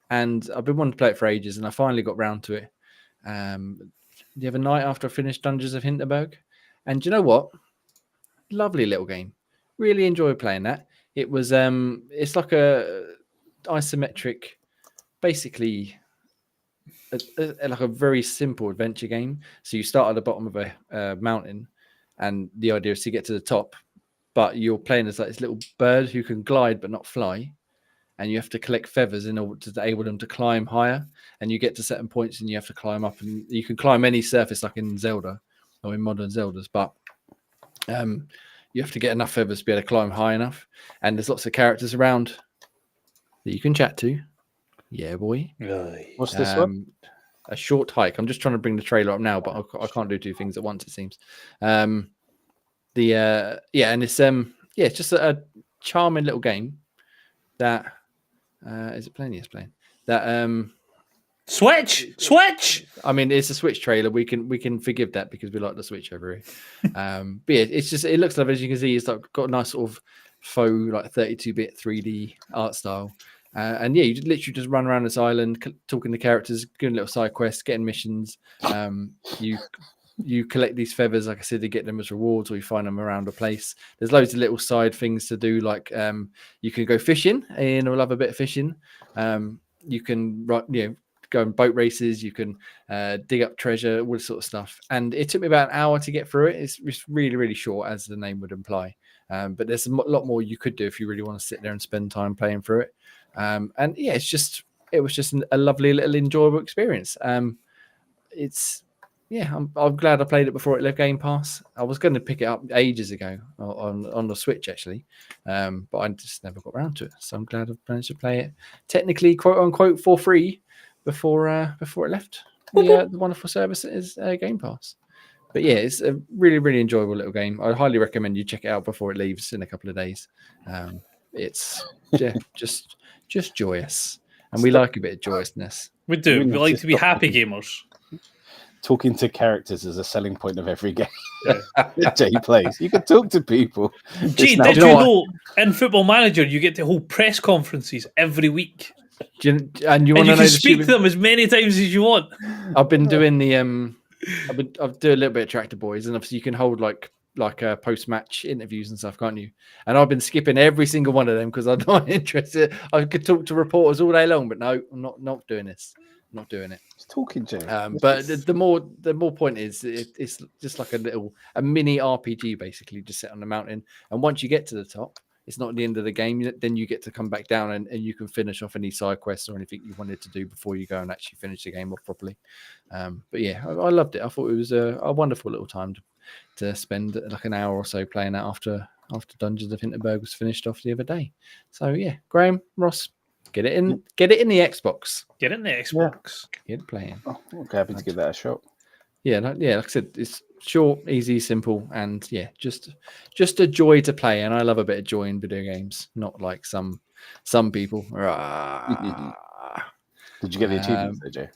And I've been wanting to play it for ages, and I finally got round to it the other night after I finished Dungeons of Hinterberg. And do you know what? Lovely little game. Really enjoyed playing that. It was it's like a isometric, basically like a very simple adventure game. So you start at the bottom of a mountain, and the idea is to get to the top, but you're playing as like this little bird who can glide but not fly. And you have to collect feathers in order to enable them to climb higher. And you get to certain points and you have to climb up. And you can climb any surface like in Zelda or in modern Zeldas. But you have to get enough feathers to be able to climb high enough. And there's lots of characters around that you can chat to. Yeah, boy. What's this one? A Short Hike. I'm just trying to bring the trailer up now, but I can't do 2 things at once, it seems. And it's it's just a charming little game that... is it playing? Yes, playing. That Switch. I mean, it's a Switch trailer. We can forgive that because we like the Switch over here. But yeah, it looks like, as you can see, it's like got a nice sort of faux like 32-bit 3D art style. And yeah, you literally just run around this island, talking to characters, doing little side quests, getting missions. You collect these feathers, like I said, to get them as rewards, or you find them around a place. There's loads of little side things to do, like you can go fishing, and we'll have a bit of fishing. You can go on boat races. You can dig up treasure, all this sort of stuff. And it took me about an hour to get through it. It's really, really short, as the name would imply. But there's a lot more you could do if you really want to sit there and spend time playing through it. And yeah, it was just a lovely little enjoyable experience. I'm glad I played it before it left Game Pass. I was going to pick it up ages ago on the Switch, actually, but I just never got around to it. So I'm glad I've managed to play it, technically, quote unquote, for free before it left the wonderful service that is Game Pass. But yeah, it's a really, really enjoyable little game. I highly recommend you check it out before it leaves in a couple of days. It's just joyous, and we like a bit of joyousness. We do. We like to be happy gamers. Talking to characters is a selling point of every game that Jay plays. You can talk to people. Gee, did you know in Football Manager you get to hold press conferences every week? You can speak to them as many times as you want. I've been doing the I've do a little bit of Tractor Boys, and obviously you can hold like post-match interviews and stuff, can't you? And I've been skipping every single one of them because I'm not interested. I could talk to reporters all day long, but no, I'm not doing this. I'm not doing it. It's talking, Jay. But the more point is, it's just like a mini RPG, basically, just set on the mountain. And once you get to the top, it's not the end of the game. Then you get to come back down and you can finish off any side quests or anything you wanted to do before you go and actually finish the game off properly. But yeah, I loved it. I thought it was a wonderful little time to spend like an hour or so playing that after Dungeons of Hinterberg was finished off the other day. So yeah, Graham, Ross, get it in the Xbox. Get it in the Xbox. Yeah. Get it playing. Oh, I'm happy to give that a shot. Yeah, like I said, it's short, easy, simple, and yeah, just a joy to play. And I love a bit of joy in video games, not like some people. Did you get the achievements, Jay?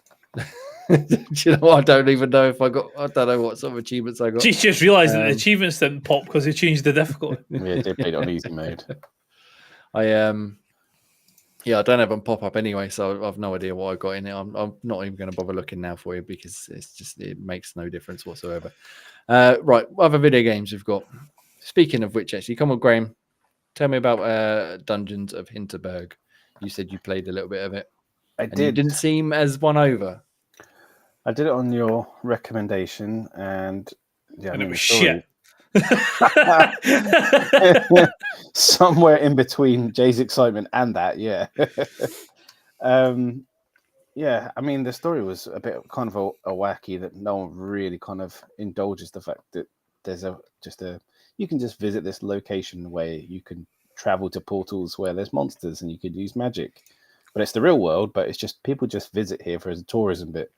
Do you know what? I don't even know if I don't know what sort of achievements I got. Just realised that the achievements didn't pop because they changed the difficulty. Yeah, they played on easy mode. I don't have them pop up anyway, so I've no idea what I got in it. I'm not even going to bother looking now for you because it makes no difference whatsoever. Right, what other video games we've got? Speaking of which, actually, come on, Graham, tell me about Dungeons of Hinterberg. You said you played a little bit of it. I did. You didn't seem as won over. I did it on your recommendation, and yeah, it was shit. Somewhere in between Jay's excitement and that, yeah. Yeah, I mean, the story was a bit kind of a wacky that no one really kind of indulges the fact that there's you can just visit this location where you can travel to portals where there's monsters and you could use magic. But it's the real world, but it's just people just visit here for a tourism bit.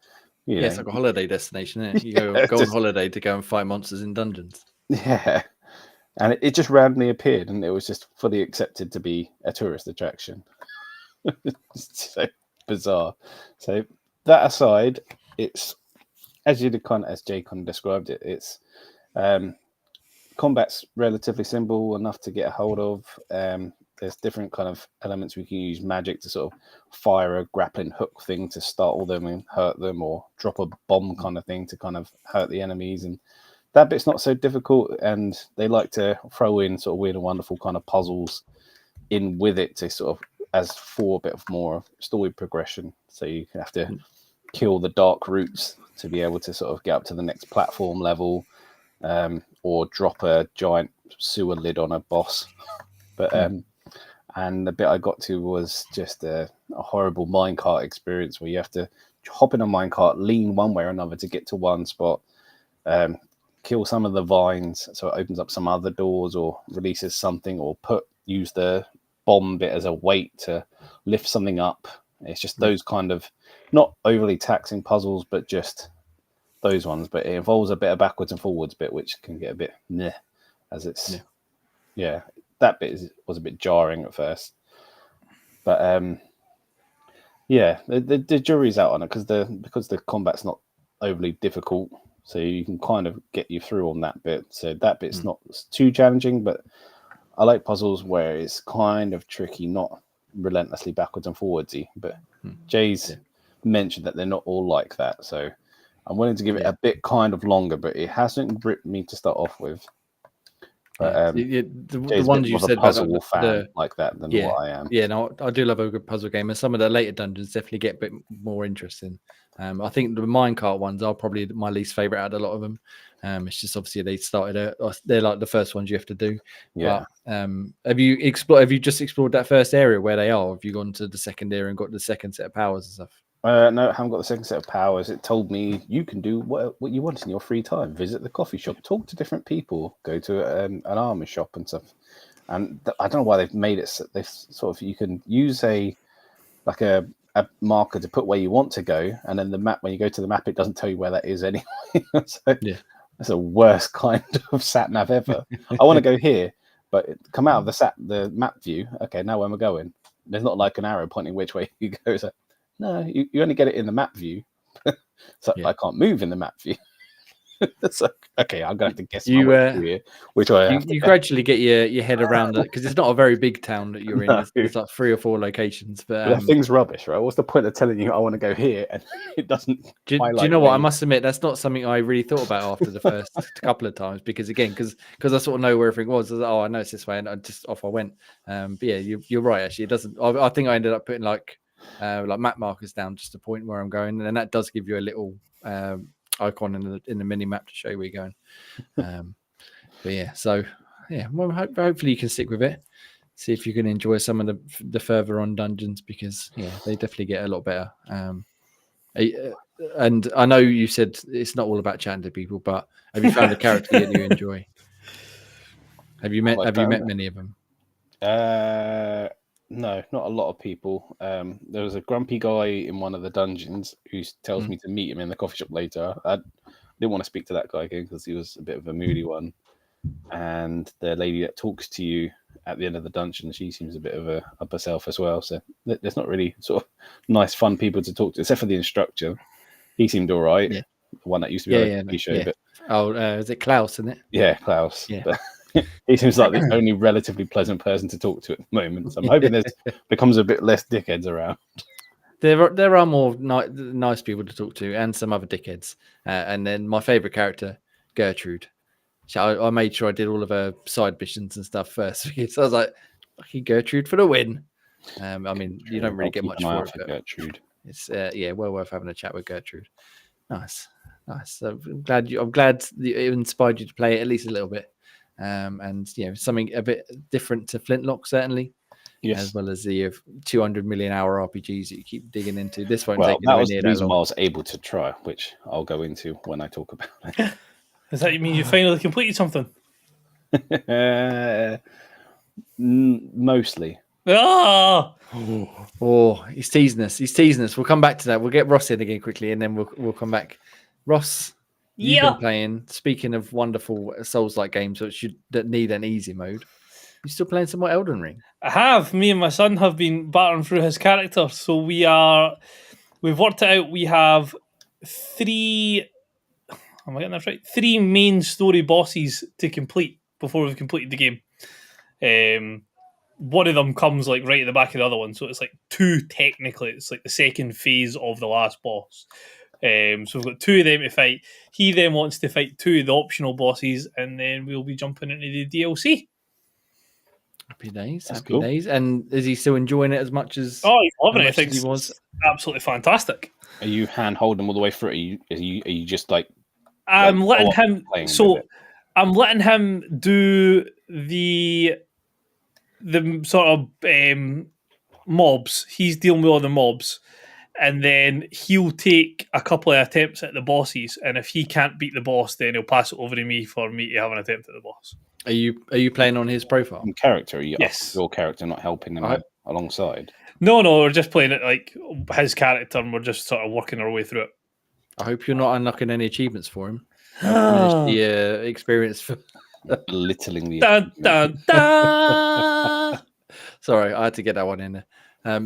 You Yeah, it's know, like a holiday destination, isn't it? You go on just- holiday to go and fight monsters in dungeons. yeah. And it just randomly appeared and it was just fully accepted to be a tourist attraction. So bizarre. So that aside, it's as Jay kind of described it, it's combat's relatively simple enough to get a hold of. There's different kind of elements we can use magic to sort of fire a grappling hook thing to startle them and hurt them, or drop a bomb kind of thing to kind of hurt the enemies. And that bit's not so difficult. And they like to throw in sort of weird and wonderful kind of puzzles in with it to sort of as for a bit of more story progression. So you have to kill the dark roots to be able to sort of get up to the next platform level, or drop a giant sewer lid on a boss. But and the bit I got to was just a horrible minecart experience where you have to hop in a minecart, lean one way or another to get to one spot, kill some of the vines so it opens up some other doors or releases something, or use the bomb bit as a weight to lift something up. It's just those kind of not overly taxing puzzles, but just those ones. But it involves a bit of backwards and forwards bit, which can get a bit meh, as it's that bit was a bit jarring at first. But the jury's out on it because the combat's not overly difficult, so you can kind of get you through on that bit. So that bit's not too challenging, but I like puzzles where it's kind of tricky, not relentlessly backwards and forwardsy. But Jay's mentioned that they're not all like that, so I'm willing to give it a bit kind of longer, but it hasn't gripped me to start off with. But the ones you said puzzle about fan like that than what I am. Yeah, no, I do love a good puzzle game, and some of the later dungeons definitely get a bit more interesting. I think the minecart ones are probably my least favorite out of a lot of them. It's just obviously they're like the first ones you have to do. Yeah. But, have you just explored that first area where they are? Have you gone to the second area and got the second set of powers and stuff? No, I haven't got the second set of powers. It told me you can do what you want in your free time. Visit the coffee shop, talk to different people, go to an armor shop and stuff. And I don't know why they've made it. They sort of, you can use a marker to put where you want to go, and then the map, when you go to the map, it doesn't tell you where that is anyway. So that's the worst kind of sat nav ever. I want to go here, but come out of the map view. Okay, now where am I going? There's not like an arrow pointing which way you go. So no, you only get it in the map view. So I can't move in the map view. So, okay, I'm gonna have to guess here, which way you gradually get your head around it, because it's not a very big town that you're in. It's like 3 or 4 locations, but that thing's rubbish, right? What's the point of telling you I want to go here and it doesn't? Do you know what? I must admit that's not something I really thought about after the first couple of times, because I sort of know where everything was. I was like, oh, I know it's this way, and off I went. But yeah, you're right. Actually, it doesn't. I think I ended up putting like map markers down just to point where I'm going, and that does give you a little icon in the mini map to show you where you're going. But yeah, so yeah, well, hopefully you can stick with it. See if you can enjoy some of the further on dungeons, because they definitely get a lot better. And I know you said it's not all about chatting to people, but have you found a character that you enjoy? Have you met many of them? No, not a lot of people. There was a grumpy guy in one of the dungeons who tells me to meet him in the coffee shop later. I didn't want to speak to that guy again because he was a bit of a moody one. And the lady that talks to you at the end of the dungeon, she seems a bit of a up herself as well. So there's not really sort of nice, fun people to talk to, except for the instructor. He seemed all right. Yeah. The one that used to be on the TV show. Yeah. But is it Klaus, isn't it? Yeah, Klaus. Yeah. But he seems like the only relatively pleasant person to talk to at the moment. So I'm hoping there becomes a bit less dickheads around. There are more nice people to talk to, and some other dickheads. And then my favourite character, Gertrude. So I made sure I did all of her side missions and stuff first. So I was like, lucky Gertrude for the win. I mean, you don't really get much for it. Gertrude. It's well worth having a chat with Gertrude. Nice. So I'm glad it inspired you to play it at least a little bit. and something a bit different to Flint-locked certainly. Yes. As well as the 200 million hour RPGs that you keep digging into. This won't Well, take that anywhere was near the that reason long. why I was able to try, which I'll go into when I talk about it. Does that mean you finally completed something? Mostly. Ah! Oh, he's teasing us. He's teasing us. We'll come back to that. We'll get Ross in again quickly, and then we'll come back. Ross, you've been playing. Speaking of wonderful Souls-like games that need an easy mode, you still playing some more Elden Ring? I have. Me and my son have been battering through his character, so we've worked it out. We have 3. Am I getting that right? 3 main story bosses to complete before we've completed the game. One of them comes like right at the back of the other one, so it's like 2 technically. It's like the second phase of the last boss. So we've got 2 of them to fight. He then wants to fight 2 of the optional bosses, and then we'll be jumping into the DLC. Happy days. That's Happy cool. days. And is he still enjoying it as much as? Oh, he's loving it. I much think as he was? it's absolutely fantastic. Are you hand holding all the way through? Are you just like? I'm letting him. playing with So it? I'm letting him do the sort of mobs. He's dealing with all the mobs, and then he'll take a couple of attempts at the bosses. And if he can't beat the boss, then he'll pass it over to me for me to have an attempt at the boss. Are you playing on his profile? In character, are you Yes. your character, not helping him alongside? No, we're just playing it like his character, and we're just sort of working our way through it. I hope you're not unlocking any achievements for him. Diminish the experience for. Belittling the. Dun, dun, dun. Sorry, I had to get that one in there.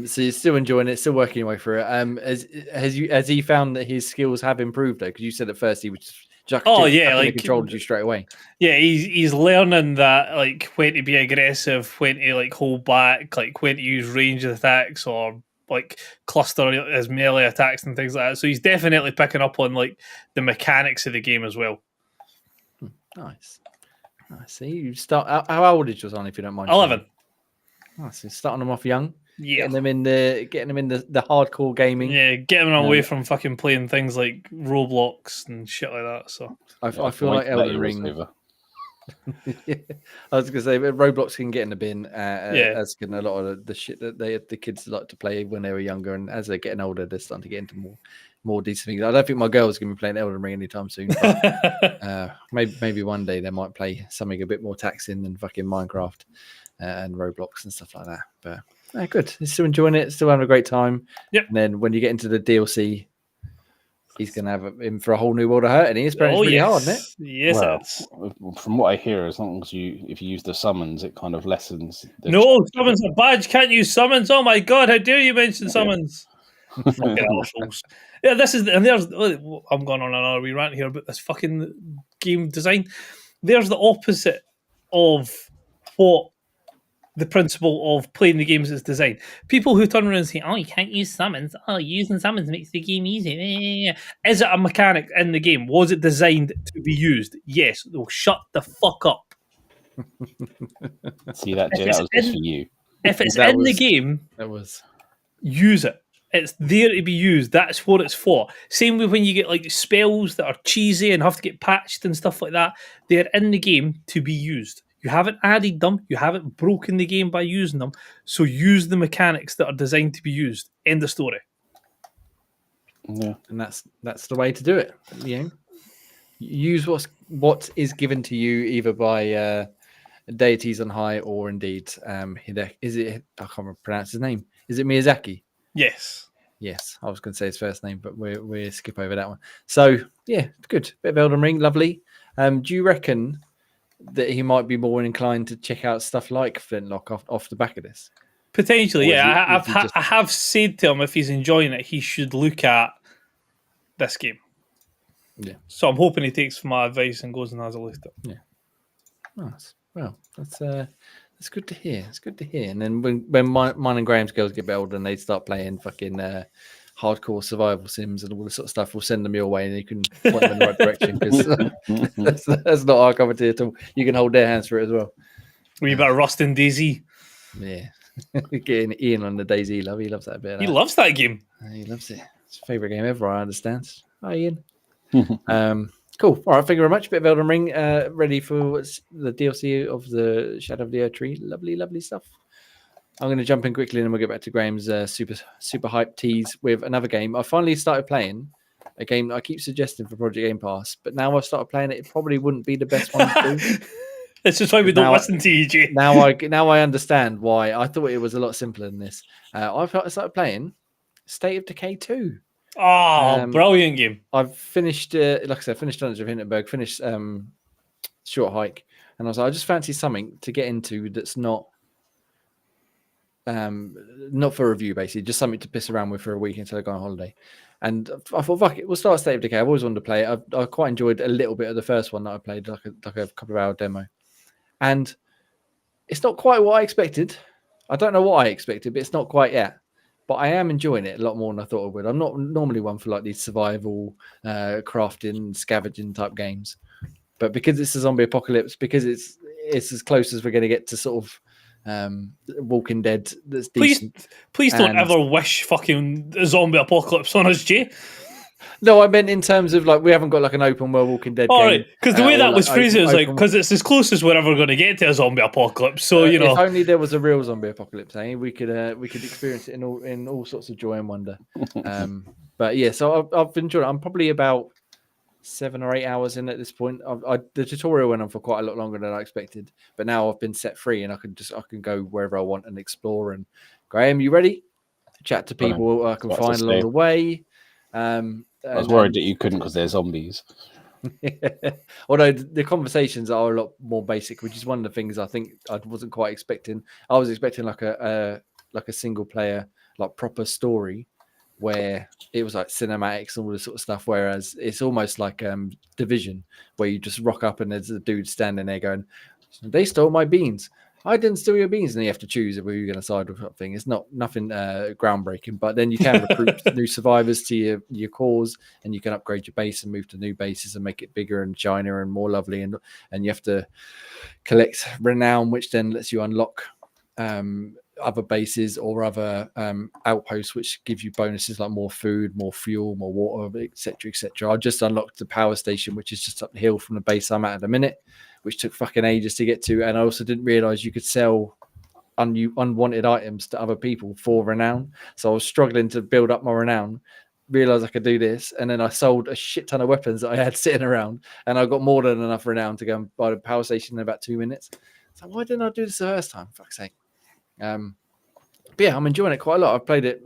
So you're still enjoying it, still working your way through it. Has he found that his skills have improved though? Because you said at first he was like controlled you straight away. Yeah, he's learning that like when to be aggressive, when to like hold back, like when to use ranged attacks or like cluster his melee attacks and things like that. So he's definitely picking up on like the mechanics of the game as well. Nice. I see. You start. How old is your son, if you don't mind? 11. So starting them off young. Yeah. Getting them in the hardcore gaming. Yeah, get them away from fucking playing things like Roblox and shit like that. So I feel like Elden Ring. Yeah. I was gonna say, but Roblox can get in the bin. As can a lot of the shit that the kids like to play when they were younger, and as they're getting older, they're starting to get into more decent things. I don't think my girl's gonna be playing Elden Ring anytime soon. But, maybe one day they might play something a bit more taxing than fucking Minecraft and Roblox and stuff like that. But good, he's still enjoying it, still having a great time. Yep. And then when you get into the DLC, he's going to have him for a whole new world of hurt, and it's really hard, isn't it? Yes, from what I hear, as long as if you use the summons, it kind of lessens. No, summons are bad. You can't use summons. Oh my god, how dare you mention summons? Fucking assholes. Yeah, I'm going on another wee rant here about this fucking game design. There's the opposite of what the principle of playing the games is designed. People who turn around and say, "Oh, you can't use summons. Oh, using summons makes the game easy." Is it a mechanic in the game? Was it designed to be used? Yes. Well, shut the fuck up. See that, Jay? That was just for you. If it's the game, use it. It's there to be used. That's what it's for. Same with when you get like spells that are cheesy and have to get patched and stuff like that. They're in the game to be used. You haven't added them. You haven't broken the game by using them. So use the mechanics that are designed to be used. End of story. Yeah, and that's the way to do it. Use what is given to you either by deities on high or indeed is it? I can't pronounce his name. Is it Miyazaki? Yes. I was going to say his first name, but we'll skip over that one. So yeah, good. Bit of Elden Ring, lovely. Do you reckon that he might be more inclined to check out stuff like Flint-locked off the back of this? Potentially, yeah. I have said to him if he's enjoying it, he should look at this game. Yeah. So I'm hoping he takes my advice and goes and has a look at it. Yeah. Nice. Well, that's good to hear. It's good to hear. And then when mine and Graham's girls get older and they start playing fucking hardcore survival sims and all this sort of stuff, we'll send them your way and you can point them in the right direction, because that's not our cup of tea at all. You can hold their hands for it as well. We better Rust and DayZ. Yeah. Getting Ian on the DayZ love. He loves that bit. He loves that game. He loves it. It's his favourite game ever, I understand. Hi, Ian. Cool. All right, thank you very much. Bit of Elden Ring, ready for the DLC of the Shadow of the Earth Tree. Lovely, lovely stuff. I'm going to jump in quickly and then we'll get back to Graham's super hype tease with another game. I finally started playing a game that I keep suggesting for Project Game Pass, but now I've started playing it. It probably wouldn't be the best one to do. This is why we don't listen to you, Jay. Now I understand why. I thought it was a lot simpler than this. I started playing State of Decay 2. Oh, brilliant game. I've finished, like I said, finished Dungeons of Hindenburg, finished Short Hike, and I was like, I just fancy something to get into that's not for review, basically, just something to piss around with for a week until I go on holiday. And I thought, fuck it, we'll start State of Decay. I've always wanted to play it. I quite enjoyed a little bit of the first one that I played, like a couple of hour demo. And it's not quite what I expected. I don't know what I expected, but it's not quite yet. But I am enjoying it a lot more than I thought I would. I'm not normally one for like these survival, crafting, scavenging type games. But because it's a zombie apocalypse, because it's as close as we're going to get to sort of Walking Dead that's decent. Please don't ever wish fucking a zombie apocalypse on us, Jay. No, I meant in terms of like we haven't got like an open world Walking Dead game. Right, because the way that was phrased was like, because it's as close as we're ever going to get to a zombie apocalypse. So you know, if only there was a real zombie apocalypse, we could experience it in all sorts of joy and wonder. But yeah, so I've enjoyed it. I'm probably about 7 or 8 hours in at this point. The tutorial went on for quite a lot longer than I expected, but now I've been set free and I can go wherever I want and explore. And Graham, you ready? Chat to people I can find along the way. I was worried that you couldn't because they're zombies. Although the conversations are a lot more basic, which is one of the things I think I wasn't quite expecting. I was expecting like a single player, like proper story, where it was like cinematics and all this sort of stuff. Whereas it's almost like Division, where you just rock up and there's a dude standing there going, "They stole my beans." I didn't steal your beans, and you have to choose who you're going to side with something. It's nothing groundbreaking, but then you can recruit new survivors to your cause, and you can upgrade your base and move to new bases and make it bigger and shinier and more lovely. And you have to collect renown, which then lets you unlock other bases or other outposts, which give you bonuses like more food, more fuel, more water, etc., etc. I just unlocked the power station, which is just up the hill from the base I'm at a minute, which took fucking ages to get to. And I also didn't realize you could sell unwanted items to other people for renown. So I was struggling to build up my renown, realized I could do this. And then I sold a shit ton of weapons that I had sitting around, and I got more than enough renown to go and buy the power station in about 2 minutes. So why didn't I do this the first time? Fuck's sake. But yeah, I'm enjoying it quite a lot. I've played it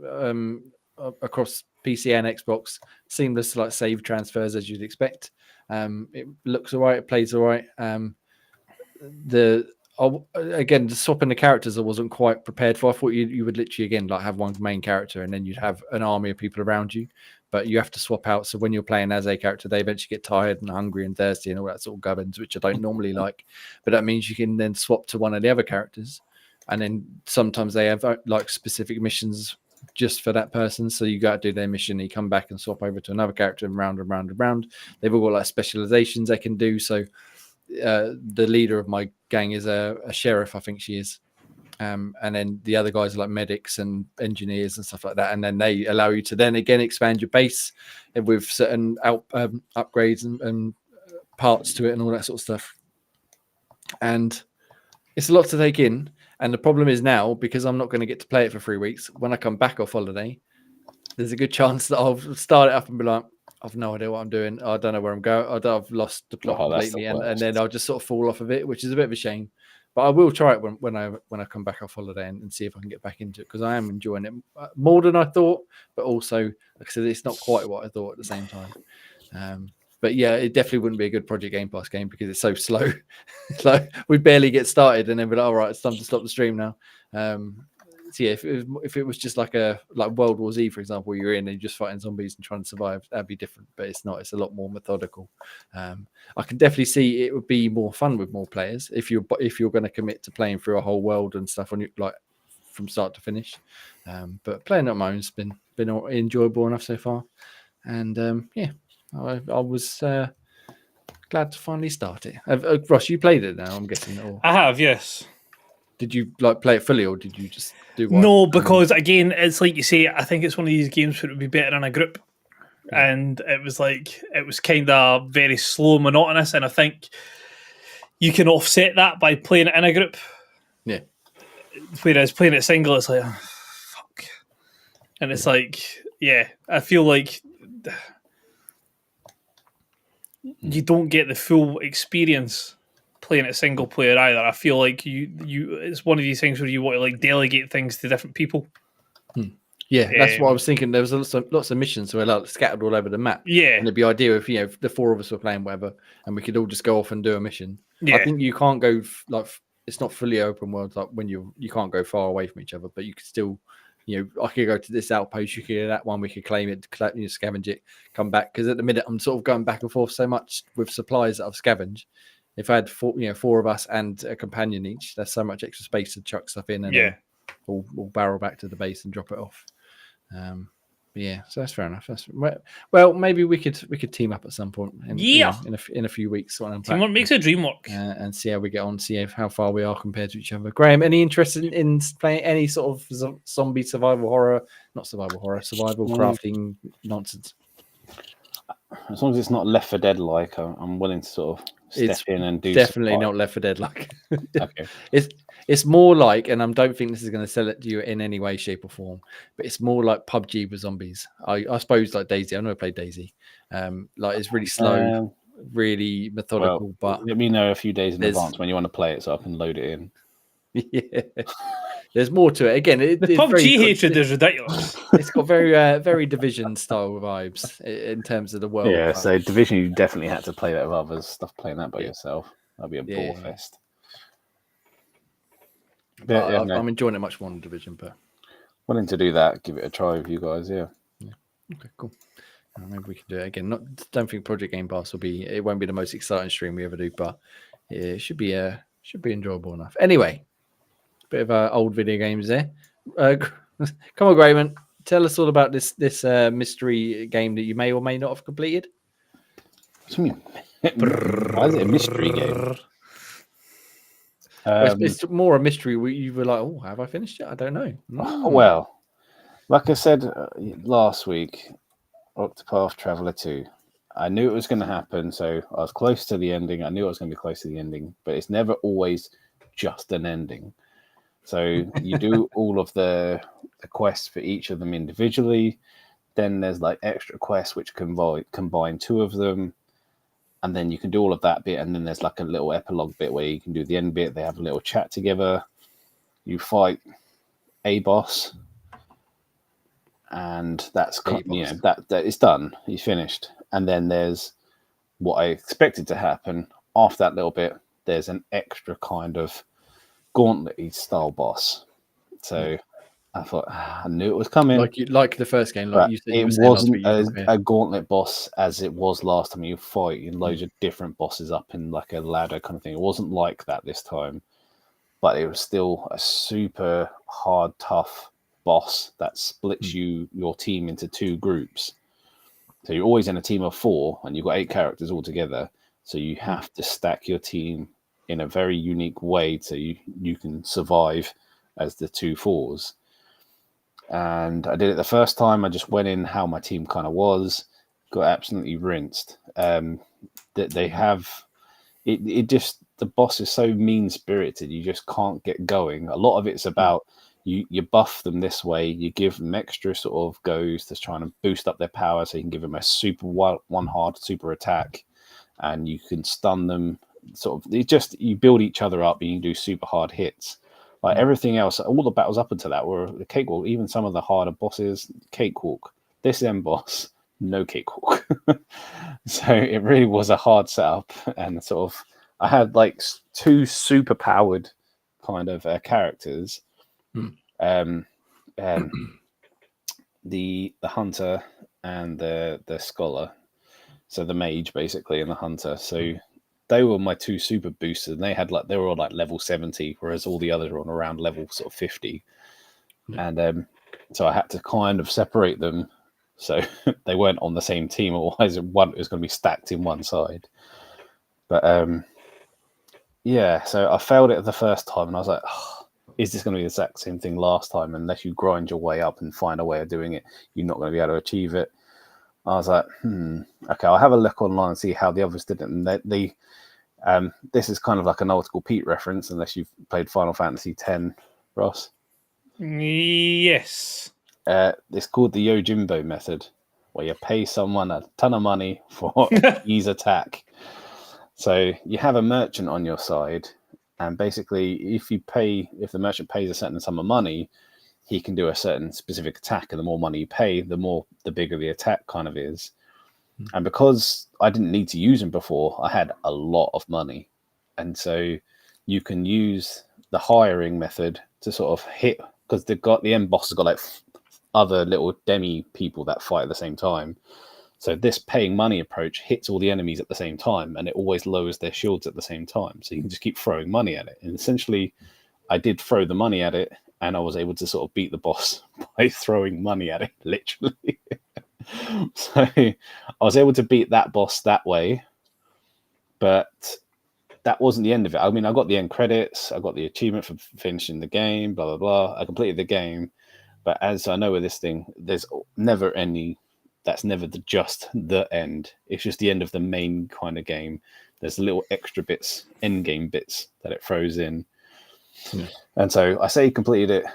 across PC and Xbox. Seamless like save transfers as you'd expect. It looks all right. It plays all right. Again, just swapping the characters I wasn't quite prepared for. I thought you would literally again like have one main character and then you'd have an army of people around you, but you have to swap out. So when you're playing as a character, they eventually get tired and hungry and thirsty and all that sort of gubbins, which I don't normally like. But that means you can then swap to one of the other characters, and then sometimes they have like specific missions just for that person. So you got to do their mission, you come back and swap over to another character and round and round and round. They've all got like specializations they can do. So the leader of my gang is a sheriff, I think she is. And then the other guys are like medics and engineers and stuff like that. And then they allow you to then again expand your base with certain upgrades and parts to it and all that sort of stuff. And it's a lot to take in. And the problem is now, because I'm not going to get to play it for 3 weeks, when I come back off holiday, there's a good chance that I'll start it up and be like, I've no idea what I'm doing. I don't know where I'm going. I've lost the plot completely, and then I'll just sort of fall off of it, which is a bit of a shame. But I will try it when I come back off holiday and see if I can get back into it, because I am enjoying it more than I thought. But also, like I said, it's not quite what I thought at the same time. But yeah, it definitely wouldn't be a good Project Game Pass game because it's so slow. Like we barely get started, and then we're like, all right, it's time to stop the stream now. So yeah, if it was just like World War Z, for example, where you're in and you're just fighting zombies and trying to survive, that'd be different. But it's not. It's a lot more methodical. I can definitely see it would be more fun with more players if you're going to commit to playing through a whole world and stuff on like from start to finish. But playing on my own's been enjoyable enough so far, and yeah. I was glad to finally start it. Ross, you played it now, I'm guessing. Or I have, yes. Did you like play it fully, or did you just do one? No, because again, it's like you say, I think it's one of these games where it would be better in a group. and it was kind of very slow, monotonous, and I think you can offset that by playing it in a group. Yeah. Whereas playing it single, it's like, oh, fuck, and it's like, yeah, I feel like you don't get the full experience playing it single player either. I feel like you it's one of these things where you want to like delegate things to different people. Yeah, that's what I was thinking. There was lots of missions that were like scattered all over the map. Yeah, and it'd be ideal if the four of us were playing whatever, and we could all just go off and do a mission. yeah, I think you can't go it's not fully open world like when you can't go far away from each other, but you could still, I could go to this outpost, you could do that one, we could claim it, scavenge it, come back. Because at the minute I'm sort of going back and forth so much with supplies that I've scavenged. If I had four of us and a companion each, there's so much extra space to chuck stuff in, and then we'll barrel back to the base and drop it off. But yeah, so that's fair enough. Well, maybe we could team up at some point. In a few weeks. Teamwork makes a dream work. And see how we get on. See how far we are compared to each other. Graham, any interest in playing any sort of zombie survival horror? Not survival horror, survival crafting nonsense. As long as it's not Left 4 Dead like, I'm willing to sort of step in and do. Definitely not Left 4 Dead like. Okay. It's more like, and I don't think this is going to sell it to you in any way, shape, or form, but it's more like PUBG with zombies. I suppose like Daisy. I've never played Daisy. Like it's really slow, really methodical. But let me know a few days in advance when you want to play it, so I can load it in. Yeah, there's more to it. Again, the PUBG hatred is ridiculous. It's got very very Division style vibes in terms of the world. Yeah, so Division, you definitely had to play that with others. Stuff playing that by yourself, that'd be a ball fest. I'm enjoying it much more than Division, but willing to do that. Give it a try with you guys. Yeah. Okay, cool. Maybe we can do it again. Don't think Project Game Pass it won't be the most exciting stream we ever do, but it should be enjoyable enough. Anyway, bit of old video games there. Come on, Graham, tell us all about this mystery game that you may or may not have completed. What do you mean? Why is it a mystery game? It's more a mystery. You were like, oh, have I finished it? I don't know. Well, like I said last week, Octopath Traveler 2, I knew it was going to happen, so I was close to the ending. I knew I was going to be close to the ending, but it's never always just an ending. So you do all of the quests for each of them individually. Then there's like extra quests which combine two of them. And then you can do all of that bit, and then there's like a little epilogue bit where you can do the end bit. They have a little chat together. You fight a boss, and that's that is done. He's finished. And then there's what I expected to happen after that little bit. There's an extra kind of gauntlet style boss. So I thought I knew it was coming. Like the first game, like you said, it wasn't a gauntlet boss as it was last time. You fight loads of different bosses up in like a ladder kind of thing. It wasn't like that this time, but it was still a super hard, tough boss that splits your team into two groups. So you're always in a team of 4, and you've got 8 characters all together. So you have to stack your team in a very unique way so you can survive as the 2 4s. And I did it the first time. I just went in how my team kind of was, got absolutely rinsed. That they have it just, the boss is so mean spirited, you just can't get going. A lot of it's about you buff them this way, you give them extra sort of goes to try and boost up their power, so you can give them a super one hard super attack, and you can stun them. Sort of, you build each other up, and you can do super hard hits. Like everything else, all the battles up until that were the cakewalk. Even some of the harder bosses, cakewalk. This end boss, no cakewalk. So it really was a hard setup, and sort of I had like 2 super powered kind of characters, the hunter and the scholar. So the mage basically and the hunter. So they were my 2 super boosters, and they were all like level 70, whereas all the others were on around level sort of 50. And so I had to kind of separate them so they weren't on the same team, otherwise one was going to be stacked in one side. But so I failed it the first time, and I was like, is this going to be the exact same thing last time? Unless you grind your way up and find a way of doing it, you're not going to be able to achieve it. I was like, okay, I'll have a look online and see how the others did it. And this is kind of like an old school Pete reference, unless you've played Final Fantasy X, Ross. Yes. It's called the Yojimbo method, where you pay someone a ton of money for ease attack. So you have a merchant on your side, and basically, if the merchant pays a certain sum of money, he can do a certain specific attack, and the more money you pay, the bigger the attack kind of is. And because I didn't need to use them before, I had a lot of money, and so you can use the hiring method to sort of hit, because the end boss has got like other little demi people that fight at the same time. So this paying money approach hits all the enemies at the same time, and it always lowers their shields at the same time. So you can just keep throwing money at it. And essentially, I did throw the money at it, and I was able to sort of beat the boss by throwing money at it, literally. So I was able to beat that boss that way, but that wasn't the end of it. I mean, I got the end credits, I got the achievement for finishing the game, blah, blah, blah. I completed the game. But as I know with this thing, there's never that's never just the end. It's just the end of the main kind of game. There's little extra bits, end game bits that it throws in. Yeah. And so I say completed it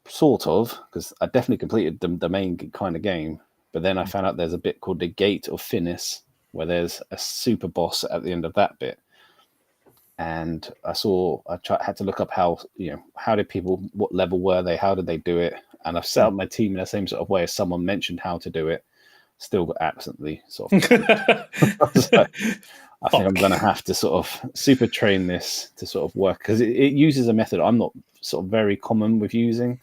sort of, because I definitely completed the main kind of game. But then I found out there's a bit called the Gate of Finis, where there's a super boss at the end of that bit. And I had to look up what level were they? How did they do it? And I've set up my team in the same sort of way as someone mentioned how to do it. Still got absolutely sort of. So I think I'm going to have to sort of super train this to sort of work, because it uses a method I'm not sort of very common with using,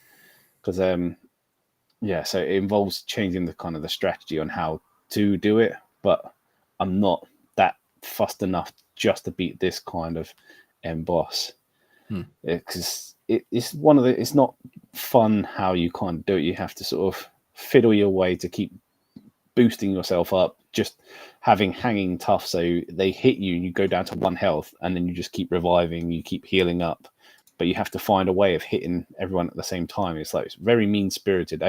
because so it involves changing the kind of the strategy on how to do it, but I'm not that fussed enough just to beat this kind of end boss, because it's not fun how you kind of do it. You have to sort of fiddle your way to keep boosting yourself up, just having hanging tough, so they hit you and you go down to 1 health, and then you just keep reviving, you keep healing up, but you have to find a way of hitting everyone at the same time. It's very mean-spirited.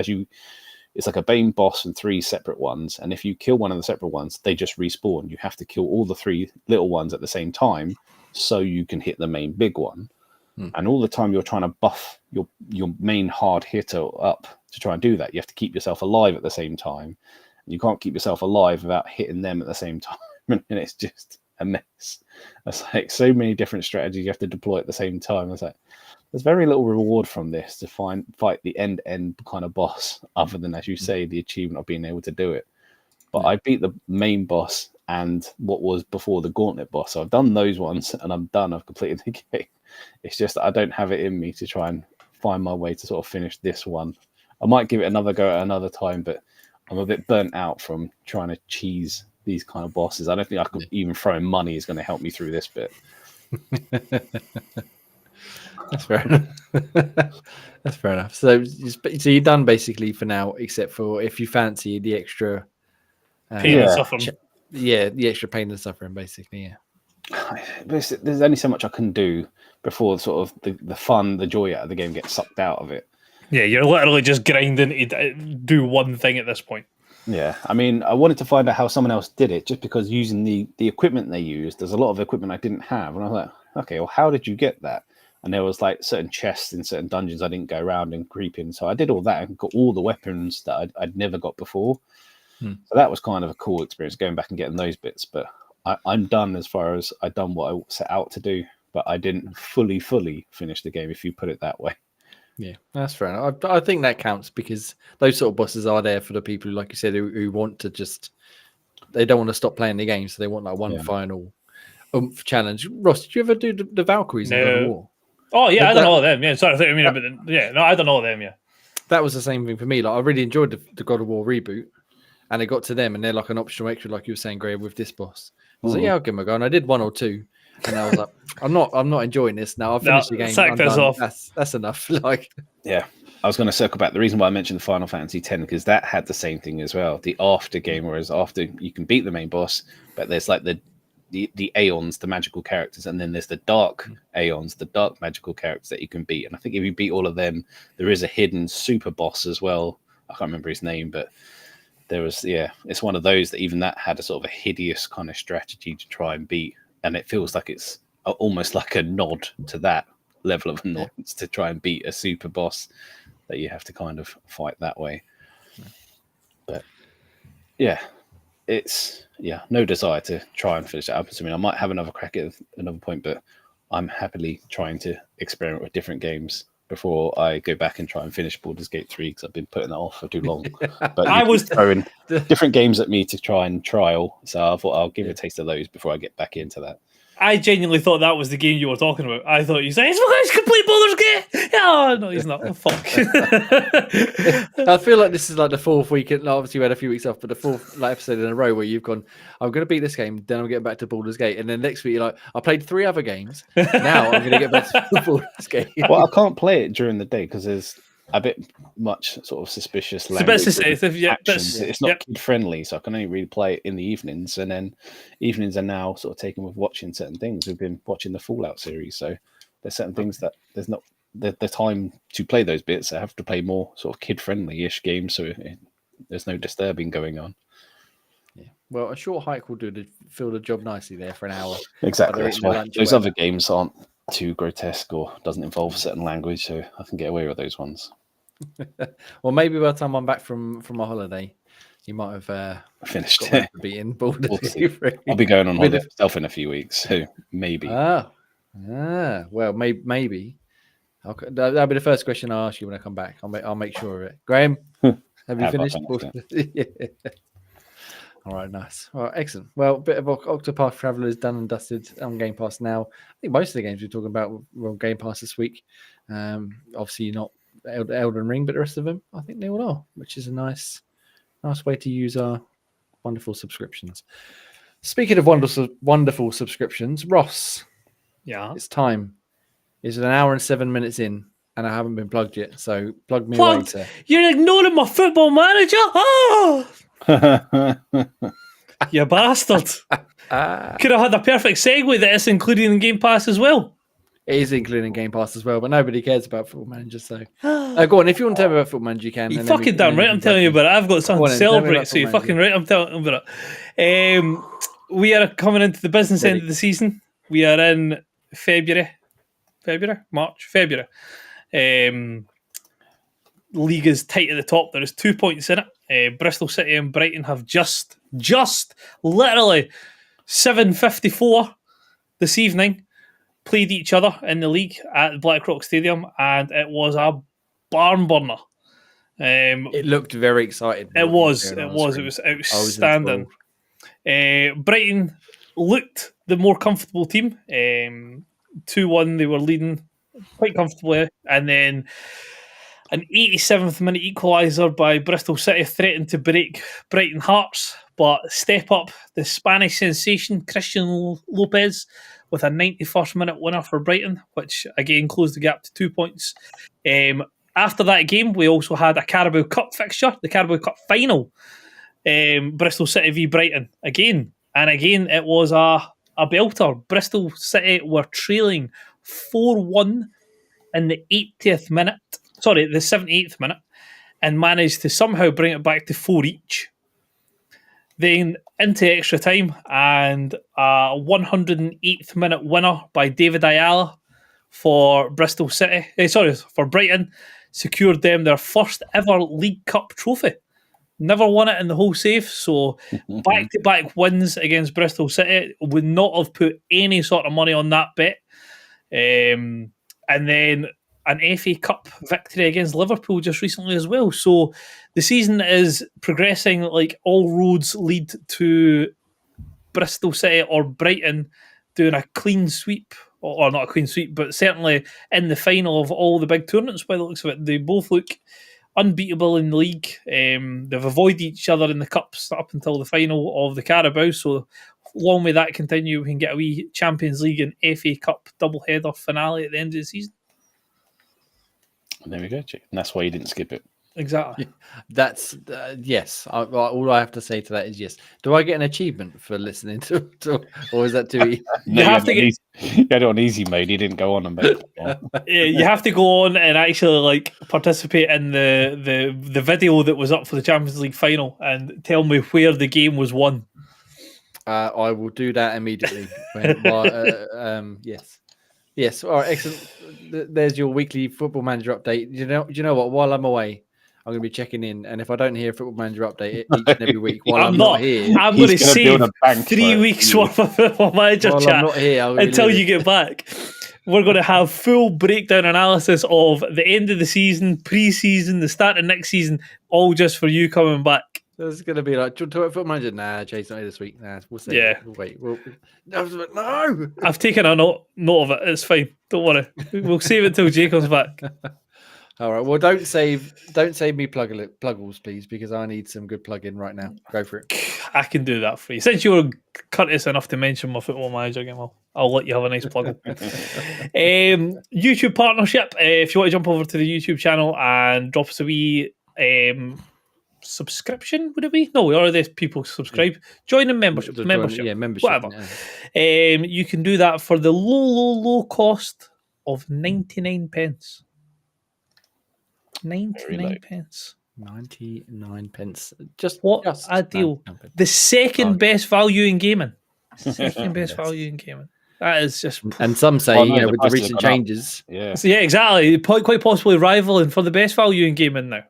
It's like a Bane boss and 3 separate ones, and if you kill one of the separate ones, they just respawn. You have to kill all the 3 little ones at the same time so you can hit the main big one. And all the time you're trying to buff your main hard hitter up to try and do that. You have to keep yourself alive at the same time. You can't keep yourself alive without hitting them at the same time. And it's just a mess. It's like so many different strategies you have to deploy at the same time. It's like there's very little reward from this to fight the end kind of boss, other than, as you say, the achievement of being able to do it. But I beat the main boss and what was before the gauntlet boss. So I've done those ones and I'm done. I've completed the game. It's just that I don't have it in me to try and find my way to sort of finish this one. I might give it another go at another time, but I'm a bit burnt out from trying to cheese these kind of bosses. I don't think I could even throw in money is going to help me through this bit. That's fair enough. That's fair enough. So you're done basically for now, except for if you fancy the extra pain and suffering. The extra pain and suffering, basically. Yeah. There's only so much I can do before sort of the fun, the joy out of the game gets sucked out of it. Yeah, you're literally just grinding to do one thing at this point. Yeah, I mean, I wanted to find out how someone else did it, just because using the equipment they used, there's a lot of equipment I didn't have. And I was like, okay, well, how did you get that? And there was like certain chests in certain dungeons I didn't go around and creep in. So I did all that and got all the weapons that I'd never got before. So that was kind of a cool experience, going back and getting those bits. But I'm done as far as I've done what I set out to do. But I didn't fully finish the game, if you put it that way. Yeah, that's fair enough. I think that counts, because those sort of bosses are there for the people, like you said, who want to they don't want to stop playing the game, so they want like one final challenge. Ross, did you ever do the Valkyries in God of War? Oh yeah, I don't know them. Yeah, sorry, I mean, I don't know them. Yeah, that was the same thing for me. Like, I really enjoyed the God of War reboot, and it got to them, and they're like an optional extra, like you were saying, Graham, with this boss. I was like, yeah, I'll give them a go, and I did 1 or 2. And I was like, I'm not enjoying this now. I've finished the game. Sack this off. That's enough. Like, yeah, I was going to circle back. The reason why I mentioned the Final Fantasy X, because that had the same thing as well. The after game, whereas after you can beat the main boss, but there's like the Aeons, the magical characters, and then there's the dark Aeons, the dark magical characters that you can beat. And I think if you beat all of them, there is a hidden super boss as well. I can't remember his name, but there was, it's one of those that even that had a sort of a hideous kind of strategy to try and beat, and it feels like it's almost like a nod to that level of annoyance to try and beat a super boss that you have to kind of fight that way. But it's no desire to try and finish it up. I mean, I might have another crack at another point, but I'm happily trying to experiment with different games before I go back and try and finish Baldur's Gate 3 because I've been putting that off for too long. But I was throwing different games at me to try and trial, so I thought I'll give a taste of those before I get back into that. I genuinely thought that was the game you were talking about. I thought you said, "It's complete Baldur's Gate." Oh, no, he's not. Oh, fuck. I feel like this is like the fourth week. Obviously, we had a few weeks off, but the fourth episode in a row where you've gone, I'm going to beat this game, then I'm getting back to Baldur's Gate. And then next week, you're like, I played 3 other games. Now I'm going to get back to Baldur's Gate. Well, I can't play it during the day because there's a bit much sort of suspicious language. It's not kid friendly, so I can only really play it in the evenings. And then evenings are now sort of taken with watching certain things. We've been watching the Fallout series, so there's certain things that there's not the time to play those bits. I have to play more sort of kid friendly-ish games, so there's no disturbing going on. Yeah. Well, a short hike will fill the job nicely there for an hour. Exactly. That's why those other games aren't too grotesque or doesn't involve a certain language, so I can get away with those ones. Well, maybe by the time I'm back from my holiday, you might have finished beating Baldur's Gate 3. I'll be going on holiday myself in a few weeks, so maybe. Well, maybe. That'll be the first question I ask you when I come back. I'll make sure of it. Graham, have you finished? Yeah. All right, nice. Well, excellent. Well, a bit of Octopath Traveler is done and dusted on Game Pass now. I think most of the games we're talking about were on Game Pass this week. Obviously, not Elden Ring, but the rest of them, I think they all are, which is a nice way to use our wonderful subscriptions. Speaking of wonderful subscriptions, Ross, it's time. It's an hour and 7 minutes in, and I haven't been plugged yet. So plug me away, sir. You're ignoring my Football Manager. Oh, you bastard! Could have had a perfect segue that is included in Game Pass as well. It is including Game Pass as well, but nobody cares about Football Manager. So go on, if you want to tell me about Football Manager, you can. You fucking damn right, I'm telling you about it. I've got something to celebrate, so you're fucking right, I'm telling you about it. We are coming into the business end of the season. We are in February. League is tight at the top. There is 2 points in it. Bristol City and Brighton have just literally 7:54 this evening played each other in the league at Blackrock Stadium, and it was a barn burner. It looked very exciting. It was outstanding. Brighton looked the more comfortable team. 2-1, they were leading quite comfortably, and then an 87th minute equaliser by Bristol City threatened to break Brighton hearts, but step up the Spanish sensation Christian Lopez with a 91st minute winner for Brighton, which again closed the gap to 2 points. After that game, we also had a Carabao Cup fixture, the Carabao Cup final, Bristol City v Brighton again, and again it was a belter. Bristol City were trailing 4-1 in the 80th minute. Sorry, the 78th minute, and managed to somehow bring it back to 4 each. Then into extra time, and a 108th minute winner by David Ayala for Bristol City. For Brighton, secured them their first ever League Cup trophy. Never won it in the whole save, so back-to-back wins against Bristol City. Would not have put any sort of money on that bet. And then an FA Cup victory against Liverpool just recently as well. So the season is progressing like all roads lead to Bristol City or Brighton doing a clean sweep, or not a clean sweep, but certainly in the final of all the big tournaments by the looks of it. They both look unbeatable in the league. They've avoided each other in the cups up until the final of the Carabao. So long may that continue. We can get a wee Champions League and FA Cup double-header finale at the end of the season. There we go, Chick. And that's why you didn't skip it. Exactly. That's yes. All I have to say to that is yes. Do I get an achievement for listening to or is that too easy? You have to He had it on easy mode. He didn't go on and make it. You have to go on and actually like participate in the video that was up for the Champions League final and tell me where the game was won. I will do that immediately. Yes. All right, excellent. There's your weekly Football Manager update. Do you know what? While I'm away, I'm going to be checking in, and if I don't hear a Football Manager update each and every week while I'm not here, I'm going to save 3 weeks worth of Football Manager while chat I'm not here, until you get back. We're going to have full breakdown analysis of the end of the season, pre-season, the start of next season, all just for you coming back. There's going to be like, do you want to talk about Football Manager? Nah, Jay's not here this week. Nah, we'll see. Yeah. We'll wait. No! I've taken a note of it. It's fine. Don't worry. We'll save it till Jay comes back. All right. Well, don't save me pluggles, please, because I need some good plug-in right now. Go for it. I can do that for you. Since you were courteous enough to mention my Football Manager game, I'll let you have a nice plug. YouTube partnership. If you want to jump over to the YouTube channel and drop us a wee subscription, would it be? No, we already people subscribe. Join the membership. Membership. Whatever. Yeah. You can do that for the low cost of 99 pence. 99 pence. 99 pence. What a deal. The second best value in gaming. Value in gaming. That is just... And some say, with the recent changes. Yeah. So, yeah, exactly. Quite possibly rivaling for the best value in gaming now.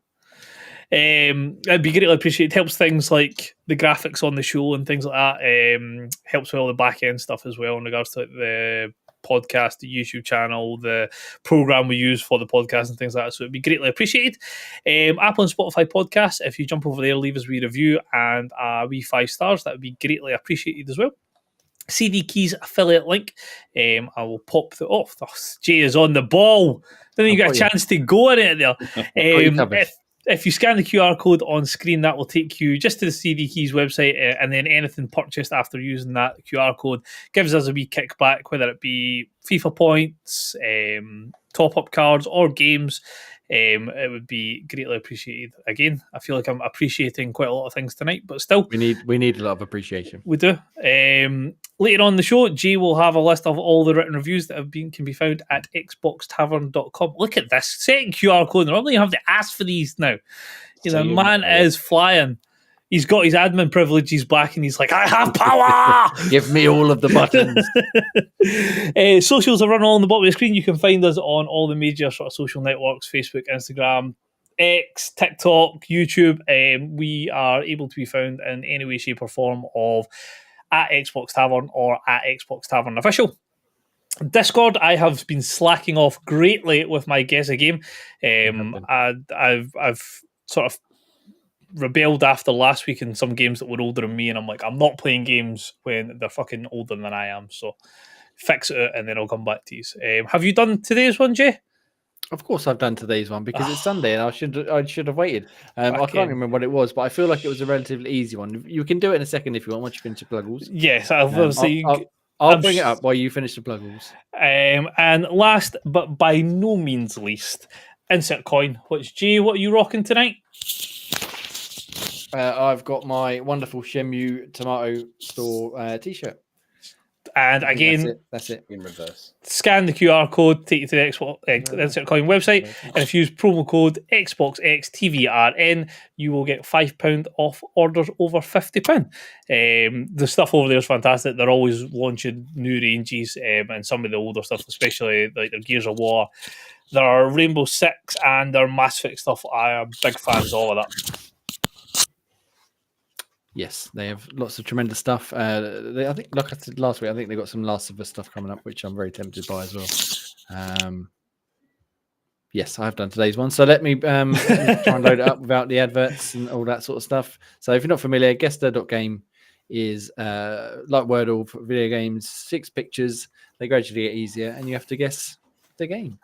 It'd be greatly appreciated. It helps things like the graphics on the show and things like that. Helps with all the back end stuff as well in regards to the podcast, the YouTube channel, the program we use for the podcast and things like that. So it'd be greatly appreciated. Apple and Spotify podcasts, if you jump over there, leave us a wee review and a wee 5 stars, that would be greatly appreciated as well. CD Keys affiliate link. I will pop the off. Oh, Jay is on the ball. Then you get a chance to go in it there. If you scan the QR code on screen, that will take you just to the CD Keys website, and then anything purchased after using that QR code gives us a wee kickback, whether it be FIFA points, top-up cards, or games. It would be greatly appreciated. Again, I feel like I'm appreciating quite a lot of things tonight, but still, we need a lot of appreciation. We do. Later on the show, Jay will have a list of all the written reviews that can be found at xboxtavern.com. Look at this, setting QR code. Normally you have to ask for these now. The man is flying. He's got his admin privileges back and he's like, I have power! Give me all of the buttons. Socials are run all on the bottom of the screen. You can find us on all the major sort of social networks, Facebook, Instagram, X, TikTok, YouTube. We are able to be found in any way, shape or form of at Xbox Tavern or at Xbox Tavern Official. Discord, I have been slacking off greatly with my Guess a Game. I've sort of rebelled after last week in some games that were older than me, and I'm like, I'm not playing games when they're fucking older than I am, so fix it and then I'll come back to you. Have you done today's one, Jay? Of course I've done today's one because it's Sunday and I should have waited. I can't remember what it was, but I feel like it was a relatively easy one. You can do it in a second if you want once you finish the pluggles. Yes, I'll bring it up while you finish the pluggles. And last but by no means least, insert coin. Jay, what are you rocking tonight? I've got my wonderful Shenmue Tomato Store t-shirt. And again, that's it in reverse. Scan the QR code, take you to the Xbox Insert Coin website, and if you use promo code XboxXTVRN, you will get £5 off orders over £50. The stuff over there is fantastic. They're always launching new ranges, and some of the older stuff, especially like their Gears of War, their Rainbow Six, and their Mass Effect stuff. I am big fans of all of that. Yes, they have lots of tremendous stuff. I think, like I said last week, I think they've got some Last of Us stuff coming up, which I'm very tempted by as well. Yes, I have done today's one. So let me try and load it up without the adverts and all that sort of stuff. So if you're not familiar, S.T.A.L.K.E.R is like Wordle for video games, 6 pictures. They gradually get easier, and you have to guess the game.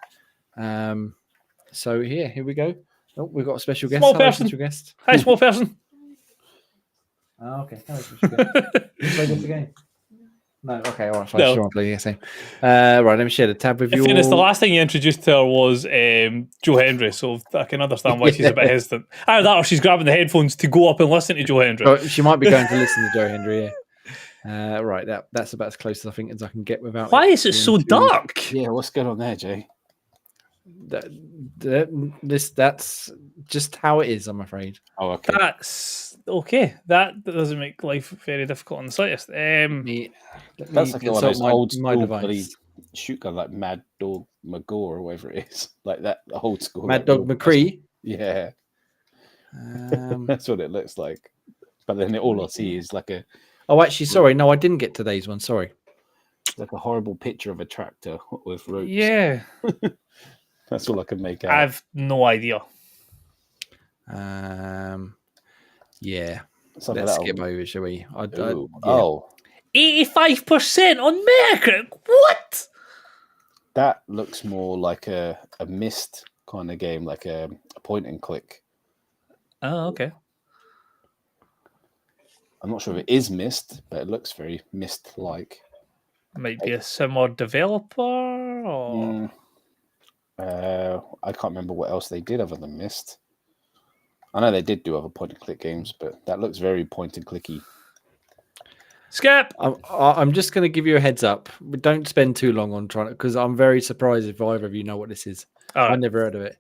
So here we go. Oh, we've got a special guest. Small person. Special guest. Hi, small person. Oh, okay. The game. No, okay, all right. Fine. No. Sure, play the same. Right, let me share the tab with you. The last thing you introduced to her was Joe Hendry, so I can understand why she's a bit hesitant. Either that or she's grabbing the headphones to go up and listen to Joe Hendry. Oh, she might be going to listen to Joe Hendry, Right, that's about as close as I think as I can get without. Why is it so being too- dark? Yeah, what's going on there, Jay? That's just how it is, I'm afraid. Oh, okay. That's okay. That doesn't make life very difficult in the slightest. Let me That's like one of consult those old my school bloody device. shoot gun, like Mad Dog McGaw or whatever it is, like that old school. Mad like, Dog real McCree. Yeah, Um, that's what it looks like. But then all I see is like a oh, actually, sorry. No, I didn't get today's one. Sorry. horrible picture of a tractor with ropes. Yeah, That's all I can make out. I've no idea. Yeah. Something Let's that'll- skip over, shall we? Ooh, yeah. Oh, 85% on Metacritic. What? that looks more like a mist kind of game, like a point and click. Oh, okay. I'm not sure if it is mist, but it looks very mist like. Might be a similar developer or I can't remember what else they did other than Mist. I know they did do other point and click games, but that looks very point and clicky. Skip. I'm just going to give you a heads up. But don't spend too long on trying it because I'm very surprised if either of you know what this is. All I right. never heard of it.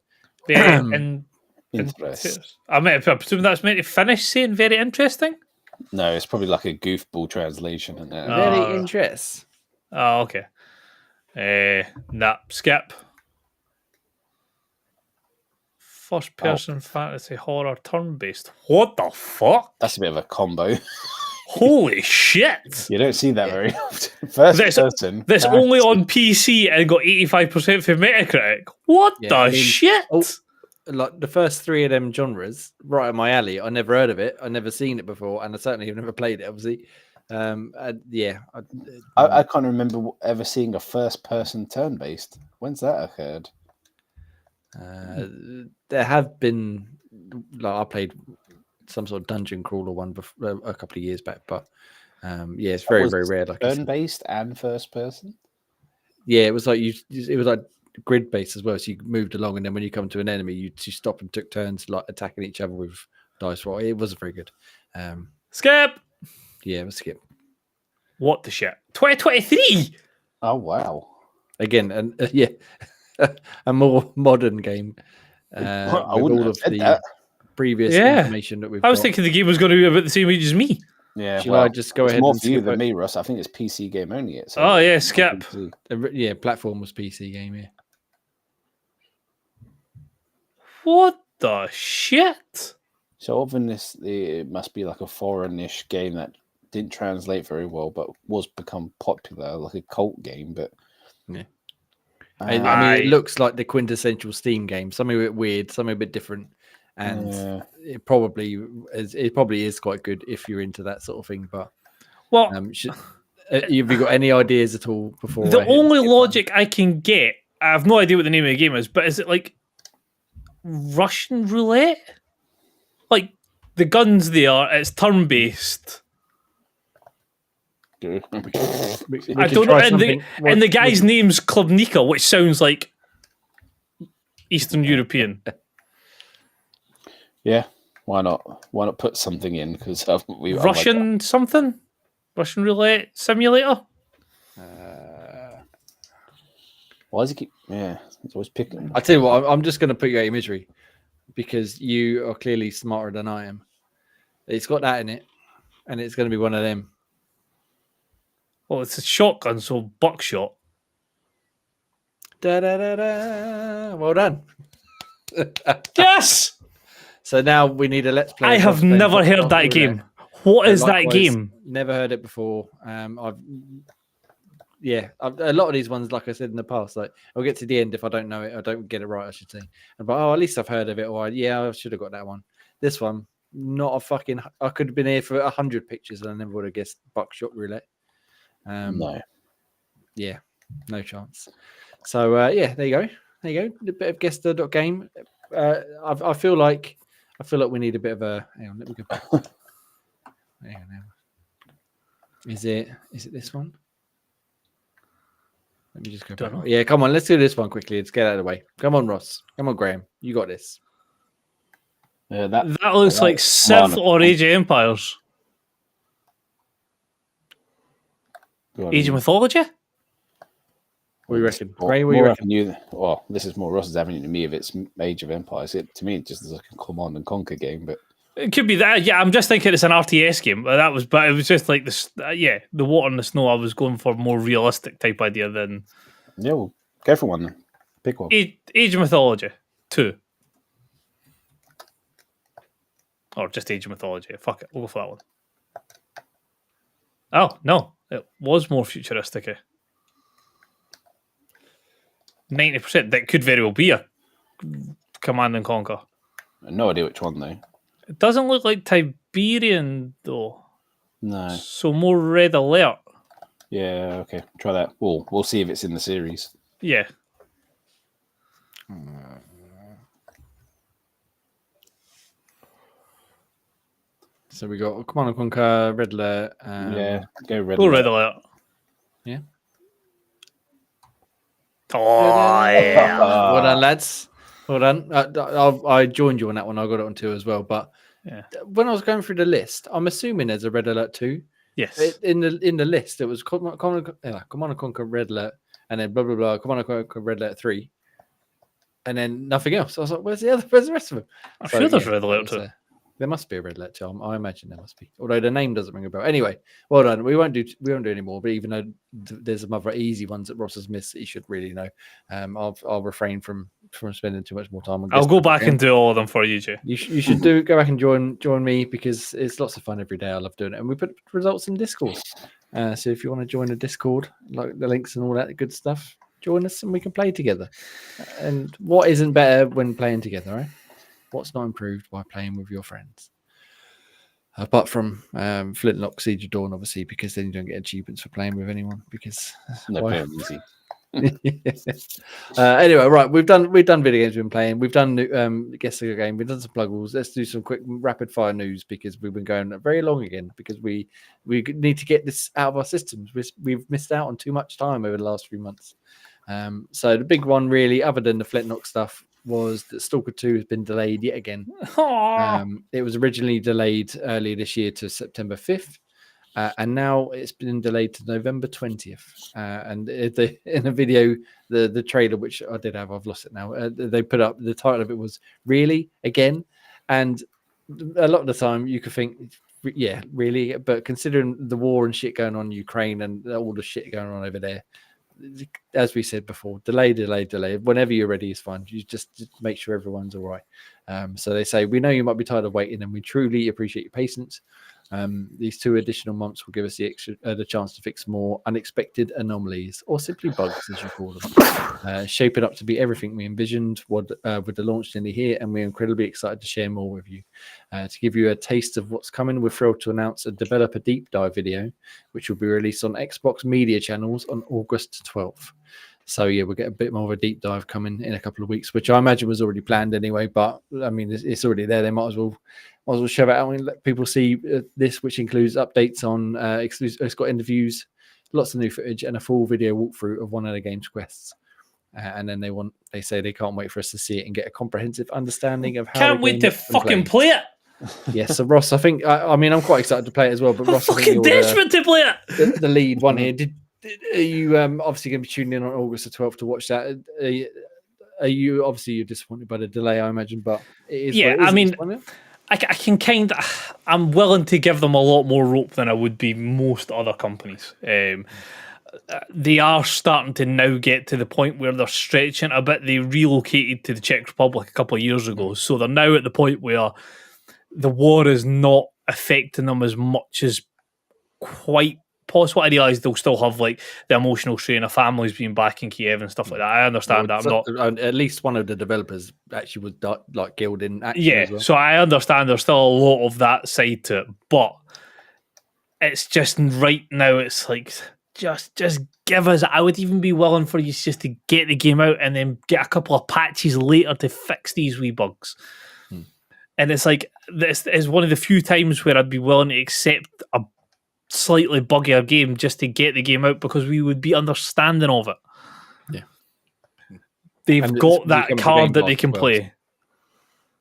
Interest. I presume that's meant to finish saying very interesting. No, it's probably like a goofball translation. Isn't it? Very interest. Oh, okay. Nah, skip. First person fantasy horror turn based. What the fuck? That's a bit of a combo. Holy shit! You don't see that very often. First person. That's only on PC and got 85% for Metacritic. What Yeah, the I mean- shit? Like the first three of them genres, right up my alley. I never heard of it. I never seen it before, and I certainly have never played it. Obviously, yeah. I can't remember ever seeing a first person turn based. When's that occurred? There have been, like, I played some sort of dungeon crawler one before, a couple of years back, but yeah, it's very rare. Like turn based and first person. Yeah, it was like it was like grid based as well. So you moved along, and then when you come to an enemy, you stopped and took turns like attacking each other with dice roll. It wasn't very good. Skip. Yeah, let's skip. What the shit? 2023. Oh wow! Again, and yeah, a more modern game. I With wouldn't all have of said the that. previous Yeah. information that we've. I was got. thinking the game was going to be about the same age as me. Yeah, Shall I just go it's ahead more and for you skip than it? me, Russ. I think it's PC game only. It's Oh yeah, skip. Yeah, platform was PC game. Yeah. What the shit? So other than this, it must be like a foreign-ish game that didn't translate very well, but was become popular, like a cult game. But Yeah. I I mean, it looks like the quintessential Steam game. Something a bit weird, something a bit different, and Yeah. it probably is quite good if you're into that sort of thing. But Well, have you got any ideas at all before? the I hit only skip logic I can get, I have no idea what the name of the game is, but is it like Russian roulette? Like the guns there, it's turn based. Good. button? We I could don't know. try And something. the guy's name's Klubnika, which sounds like Eastern European. Yeah, why not? Why not put something in? Because Russian something? Russian roulette simulator? Why does he keep? Yeah, he's always picking. I tell you what, I'm just going to put you out of misery because you are clearly smarter than I am. It's got that in it, and it's going to be one of them. Well, it's a shotgun, so buckshot. Da, da, da, da. Well done. Yes! So now we need a let's play. I have never heard that game. What is that Likewise, game? Never heard it before. A lot of these ones, like I said in the past, like I'll get to the end if I don't know it, I don't get it right, I should say. But at least I've heard of it, or I should have got that one. This one, not a fucking. I could have been here for 100 pictures and I never would have guessed buckshot roulette. No. Yeah, no chance. So there you go. There you go. A bit of guess the game. I feel like we need a bit of a. Hang on, let me go back. Hang on now. Is it this one? Let me just go back. Yeah, come on, let's do this one quickly. Let's get out of the way. Come on, Ross. Come on, Graham. You got this. That looks like Civ or Age of Empires. Go on, Age of Ian. Mythology? What do you reckon? More, Ray, what do you more reckon? avenue. Well, this is more Ross's avenue to me if it's Age of Empires. To me, it just is like a Command and Conquer game, but It could be that. Yeah, I'm just thinking it's an RTS game. But it was just like this. The water and the snow. I was going for a more realistic type idea than yeah, well, go for one then. Pick one. Age of Mythology 2. Or just Age of Mythology. Fuck it, we'll go for that one. Oh, no. It was more futuristic. 90%. That could very well be a Command and Conquer. No idea which one though. It doesn't look like Tiberian, though. No. So more Red Alert. Yeah, okay. Try that. We'll see if it's in the series. Yeah. So we got Command and Conquer, Red Alert. Yeah, go Red Go Alert. Red Alert. Yeah. Oh, yeah. Well done, lads. Well done. I joined you on that one. I got it on 2 as well. But Yeah. when I was going through the list, I'm assuming there's a Red Alert 2. Yes. In the list, it was Command and Conquer, Red Alert, and then blah blah blah. Command and Conquer, Red Alert 3, and then nothing else. I was like, where's the rest of them? I'm sure there's Red Alert too. too. There must be a Red Alert 2. I imagine there must be. Although the name doesn't ring a bell. Anyway, well done. We won't do any more. But even though there's some other easy ones that Ross has missed, that you should really know. I'll refrain from spending too much more time on. I'll go back and do all of them for you, Jay. You should go back and join me, because it's lots of fun every day. I love doing it, and we put results in Discord. So if you want to join the Discord, like the links and all that good stuff, join us and we can play together. And what isn't better when playing together, right? What's not improved by playing with your friends? Apart from Flint-locked, Siege of Dawn, obviously, because then you don't get achievements for playing with anyone. Because No, play them easy. Anyway, right, we've done video games we've been playing. We've done guess the game. We've done some pluggles. Let's do some quick rapid fire news, because we've been going very long again, because we need to get this out of our systems. We've missed out on too much time over the last few months. So the big one, really, other than the Flint-locked stuff, was that S.T.A.L.K.E.R 2 has been delayed yet again. It was originally delayed earlier this year to September 5th. And now it's been delayed to November 20th. And in a video, the trailer, which I did have, I've lost it now. They put up, the title of it was "Really Again," and a lot of the time you could think, yeah, really. But considering the war and shit going on in Ukraine and all the shit going on over there, as we said before, delay. Whenever you're ready is fine. You just make sure everyone's all right. So they say, we know you might be tired of waiting, and we truly appreciate your patience. These 2 additional months will give us the chance to fix more unexpected anomalies, or simply bugs, as you call them, shaping up to be everything we envisioned with the launch nearly here, and we're incredibly excited to share more with you. To give you a taste of what's coming, we're thrilled to announce a developer deep dive video, which will be released on Xbox media channels on August 12th. So yeah, we'll get a bit more of a deep dive coming in a couple of weeks, which I imagine was already planned anyway. But I mean, it's already there. They might as well shove it out and let people see this, which includes updates on exclusive. It's got interviews, lots of new footage, and a full video walkthrough of one of the game's quests. And then they say they can't wait for us to see it and get a comprehensive understanding of how. Can't wait to fucking play it. Yes, so Ross, I think I mean I'm quite excited to play it as well. But I'm Ross, fucking desperate to play it. The lead one here. Are you obviously going to be tuning in on August the 12th to watch that? Are you obviously you're disappointed by the delay, I imagine, but it is. Yeah, I mean, I can kind of. I'm willing to give them a lot more rope than I would be most other companies. They are starting to now get to the point where they're stretching a bit. They relocated to the Czech Republic a couple of years ago, so they're now at the point where the war is not affecting them as much as quite possible. I realise they'll still have like the emotional strain of families being back in Kiev and stuff like that. I understand that. I'm not. At least one of the developers actually was like killed in action. Yeah, as well. so I understand there's still a lot of that side to it, but it's just right now. It's like just give us. I would even be willing for you just to get the game out and then get a couple of patches later to fix these wee bugs. And it's like this is one of the few times where I'd be willing to accept a slightly buggier game just to get the game out, because we would be understanding of it. Yeah, they've got that card that they can play.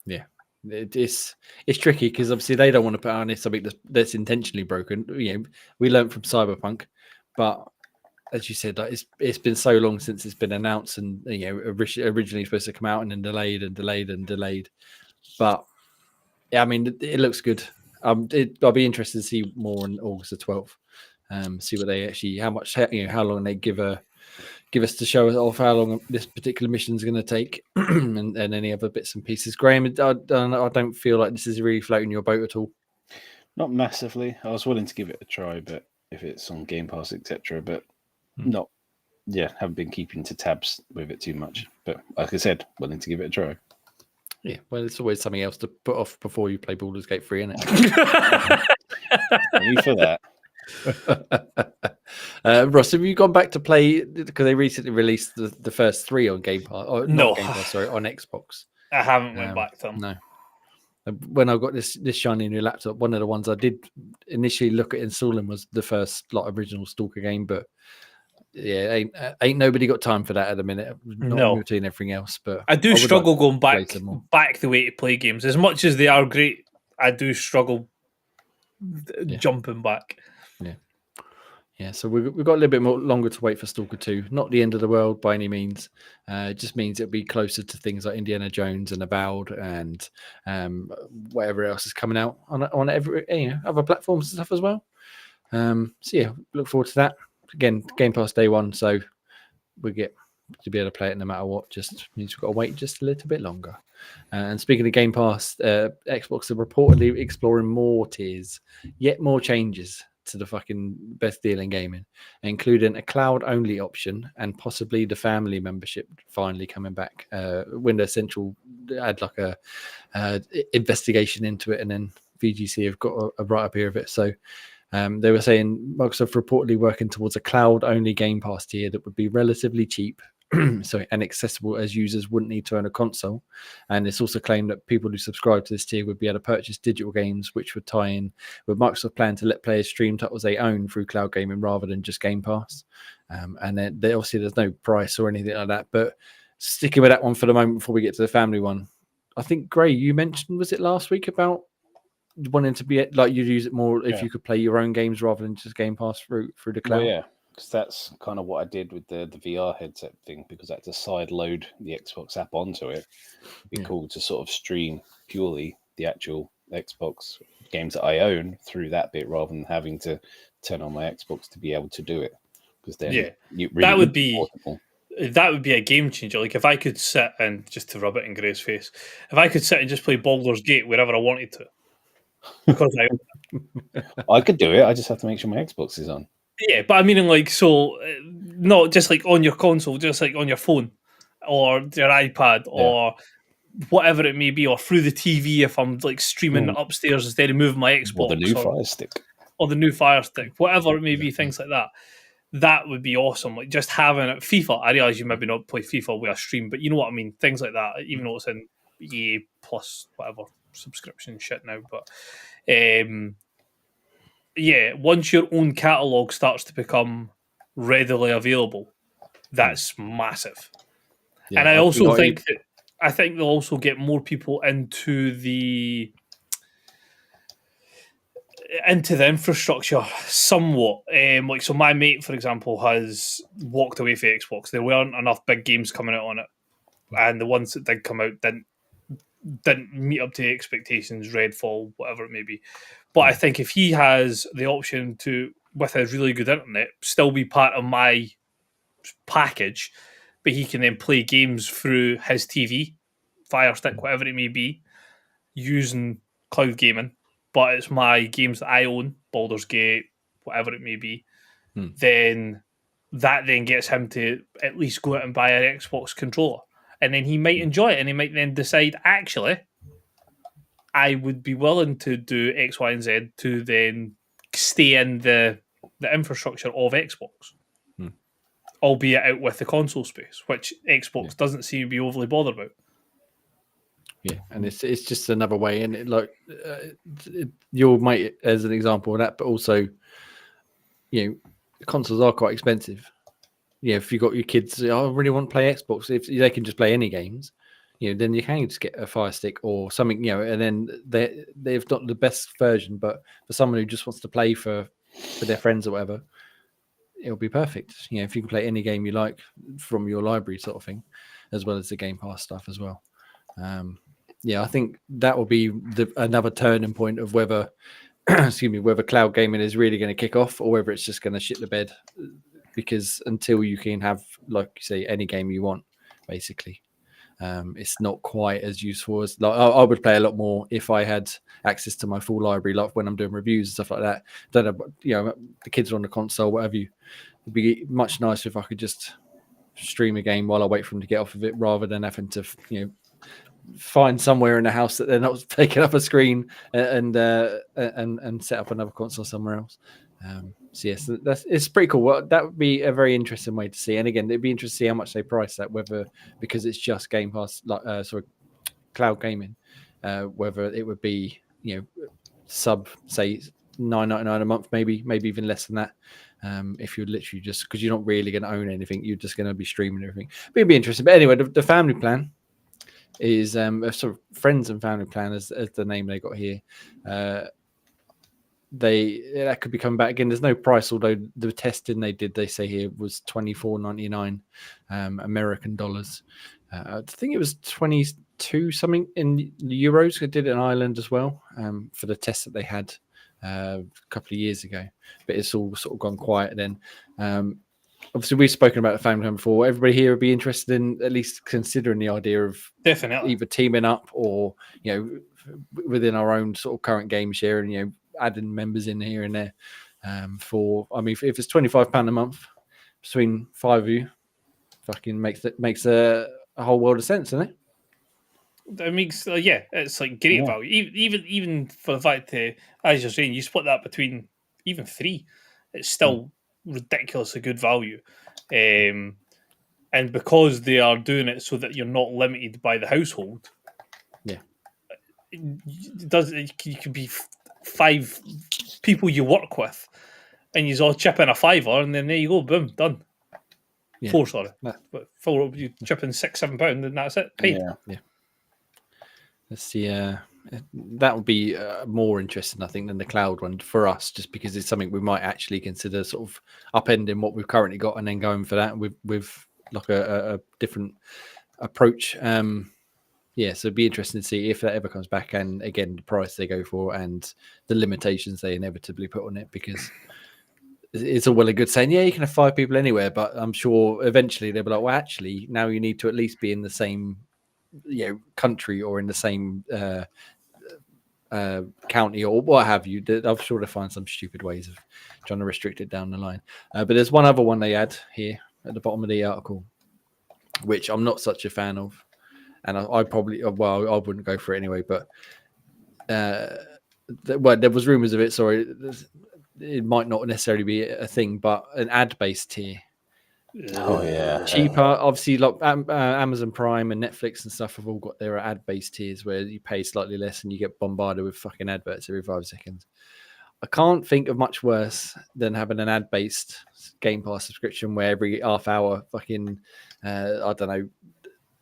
Yeah, it's tricky because obviously they don't want to put on something that's intentionally broken. You know, we learned from Cyberpunk but as you said, like it's been so long since it's been announced, and originally supposed to come out and then delayed and delayed and delayed. But yeah, I mean, it looks good. I'll be interested to see more on August the 12th. See what they actually, how long they give us to show us off how long this particular mission is going to take, and any other bits and pieces. Graham, I don't feel like this is really floating your boat at all. Not massively. I was willing to give it a try, but if it's on Game Pass, etc. But not, haven't been keeping to tabs with it too much. But like I said, willing to give it a try. Yeah, well, it's always something else to put off before you play Baldur's Gate 3, isn't it? Only for that. Ross, have you gone back to play, because they recently released the first 3 on Game Pass? Or No. not Game Pass, sorry, on Xbox. I haven't went back to them. No. When I got this shiny new laptop, one of the ones I did initially look at installing was the first original S.T.A.L.K.E.R game, but yeah, ain't nobody got time for that at the minute. Not between everything else, but I do struggle going back the way to play games. As much as they are great, I do struggle jumping back. Yeah, so we've got a little bit more longer to wait for S.T.A.L.K.E.R 2. Not the end of the world by any means. It just means it'll be closer to things like Indiana Jones and Avowed and whatever else is coming out on every other platforms and stuff as well. So yeah, look forward to that. Again, Game Pass day one, so we get to be able to play it no matter what. Just means we've got to wait just a little bit longer. And speaking of Game Pass, Xbox are reportedly exploring more tiers, yet more changes to the fucking best deal in gaming, including a cloud-only option and possibly the family membership finally coming back. Windows Central had like a investigation into it, and then VGC have got a write-up here of it. So they were saying Microsoft reportedly working towards a cloud-only Game Pass tier that would be relatively cheap, and accessible, as users wouldn't need to own a console. And it's also claimed that people who subscribe to this tier would be able to purchase digital games, which would tie in with Microsoft plan to let players stream titles they own through cloud gaming rather than just Game Pass. And then obviously there's no price or anything like that. But sticking with that one for the moment before we get to the family one, I think, Gray, you mentioned, was it last week, about wanting to be like you'd use it more if you could play your own games rather than just Game Pass through the cloud? Well, yeah. Because that's kind of what I did with the VR headset thing, because I had to side load the Xbox app onto it. It'd be cool to sort of stream purely the actual Xbox games that I own through that bit rather than having to turn on my Xbox to be able to do it. Because then that would be a game changer. Like if I could sit and, just to rub it in Gray's face, if I could sit and just play Baldur's Gate wherever I wanted to, because I could do it. I just have to make sure my Xbox is on. Yeah, but I mean, like, so not just like on your console, just like on your phone or your iPad or whatever it may be, or through the TV if I'm like streaming upstairs instead of moving my Xbox. Or the new Fire Stick. Or the new Fire Stick, whatever it may be, things like that. That would be awesome. Like just having it. FIFA, I realise you maybe not play FIFA with a stream, but you know what I mean? Things like that, even though it's in EA plus whatever subscription shit now. But once your own catalogue starts to become readily available, that's massive. Yeah, and I also think they'll also get more people into the infrastructure somewhat. So my mate, for example, has walked away from Xbox. There weren't enough big games coming out on it, and the ones that did come out didn't meet up to expectations. Redfall, whatever it may be. But I think if he has the option to, with a really good internet, still be part of my package, but he can then play games through his TV, Fire Stick, whatever it may be, using cloud gaming, but it's my games that I own, Baldur's Gate, whatever it may be, then that then gets him to at least go out and buy an Xbox controller. And then he might enjoy it, and he might then decide, actually, I would be willing to do X, Y, and Z to then stay in the infrastructure of Xbox, albeit out with the console space, which Xbox doesn't seem to be overly bothered about. Yeah, and it's just another way, and your mate as an example of that, but also, consoles are quite expensive. Yeah, if you got your kids, I really want to play Xbox. If they can just play any games, then you can just get a Fire Stick or something, and then they've got the best version. But for someone who just wants to play for their friends or whatever, it'll be perfect. You know, if you can play any game you like from your library, sort of thing, as well as the Game Pass stuff as well. Yeah, I think that will be another turning point of whether, excuse me, whether cloud gaming is really going to kick off or whether it's just going to shit the bed. Because until you can have, like you say, any game you want, basically, it's not quite as useful as like I would play a lot more if I had access to my full library, like when I'm doing reviews and stuff like that. Don't know, you know, the kids are on the console, whatever you. It'd be much nicer if I could just stream a game while I wait for them to get off of it, rather than having to, you know, find somewhere in the house that they're not taking up a screen and set up another console somewhere else. So yes, it's pretty cool. Well, that would be a very interesting way to see. And again, it'd be interesting to see how much they price that, whether because it's just Game Pass, like cloud gaming, whether it would be, you know, sub say $9.99 a month, maybe even less than that. If you're literally just because you're not really going to own anything, you're just going to be streaming everything. But it'd be interesting. But anyway, the family plan is a sort of friends and family plan as the name they got here. That could be coming back again. There's no price, although the testing they did, they say here, was $24.99 American dollars. I think it was 22 something in euros. They did it in Ireland as well for the test that they had a couple of years ago. But it's all sort of gone quiet then. Obviously, we've spoken about the family plan before. Everybody here would be interested in at least considering the idea of Definitely either teaming up or, you know, within our own sort of current game share and, you know, adding members in here and there. I mean, if it's £25 a month between 5 of you, fucking makes a whole world of sense, doesn't it? That makes yeah, it's like great value. Even for the fact that, as you're saying, you split that between even 3, it's still ridiculously good value. And because they are doing it so that you're not limited by the household, you could be 5 people you work with, and you all chip in a £5, and then there you go, boom, done. 4, sorry, but 4, you chip in £6-7, and that's it, paid. Yeah. Let's see. That would be more interesting, I think, than the cloud one for us, just because it's something we might actually consider sort of upending what we've currently got and then going for that with like a different approach. Yeah, so it'd be interesting to see if that ever comes back, and again, the price they go for and the limitations they inevitably put on it, because it's all well and good saying, yeah, you can have 5 people anywhere, but I'm sure eventually they'll be like, well, actually, now you need to at least be in the same, you know, country or in the same county or what have you. I'm sure they'll find some stupid ways of trying to restrict it down the line. But there's one other one they add here at the bottom of the article, which I'm not such a fan of. And I probably, well, I wouldn't go for it anyway, but there was rumors of it. Sorry, it might not necessarily be a thing, but an ad-based tier. Oh yeah, Cheaper. Obviously, like Amazon Prime and Netflix and stuff have all got their ad-based tiers where you pay slightly less and you get bombarded with fucking adverts every 5 seconds. I can't think of much worse than having an ad-based Game Pass subscription where every half hour fucking I don't know,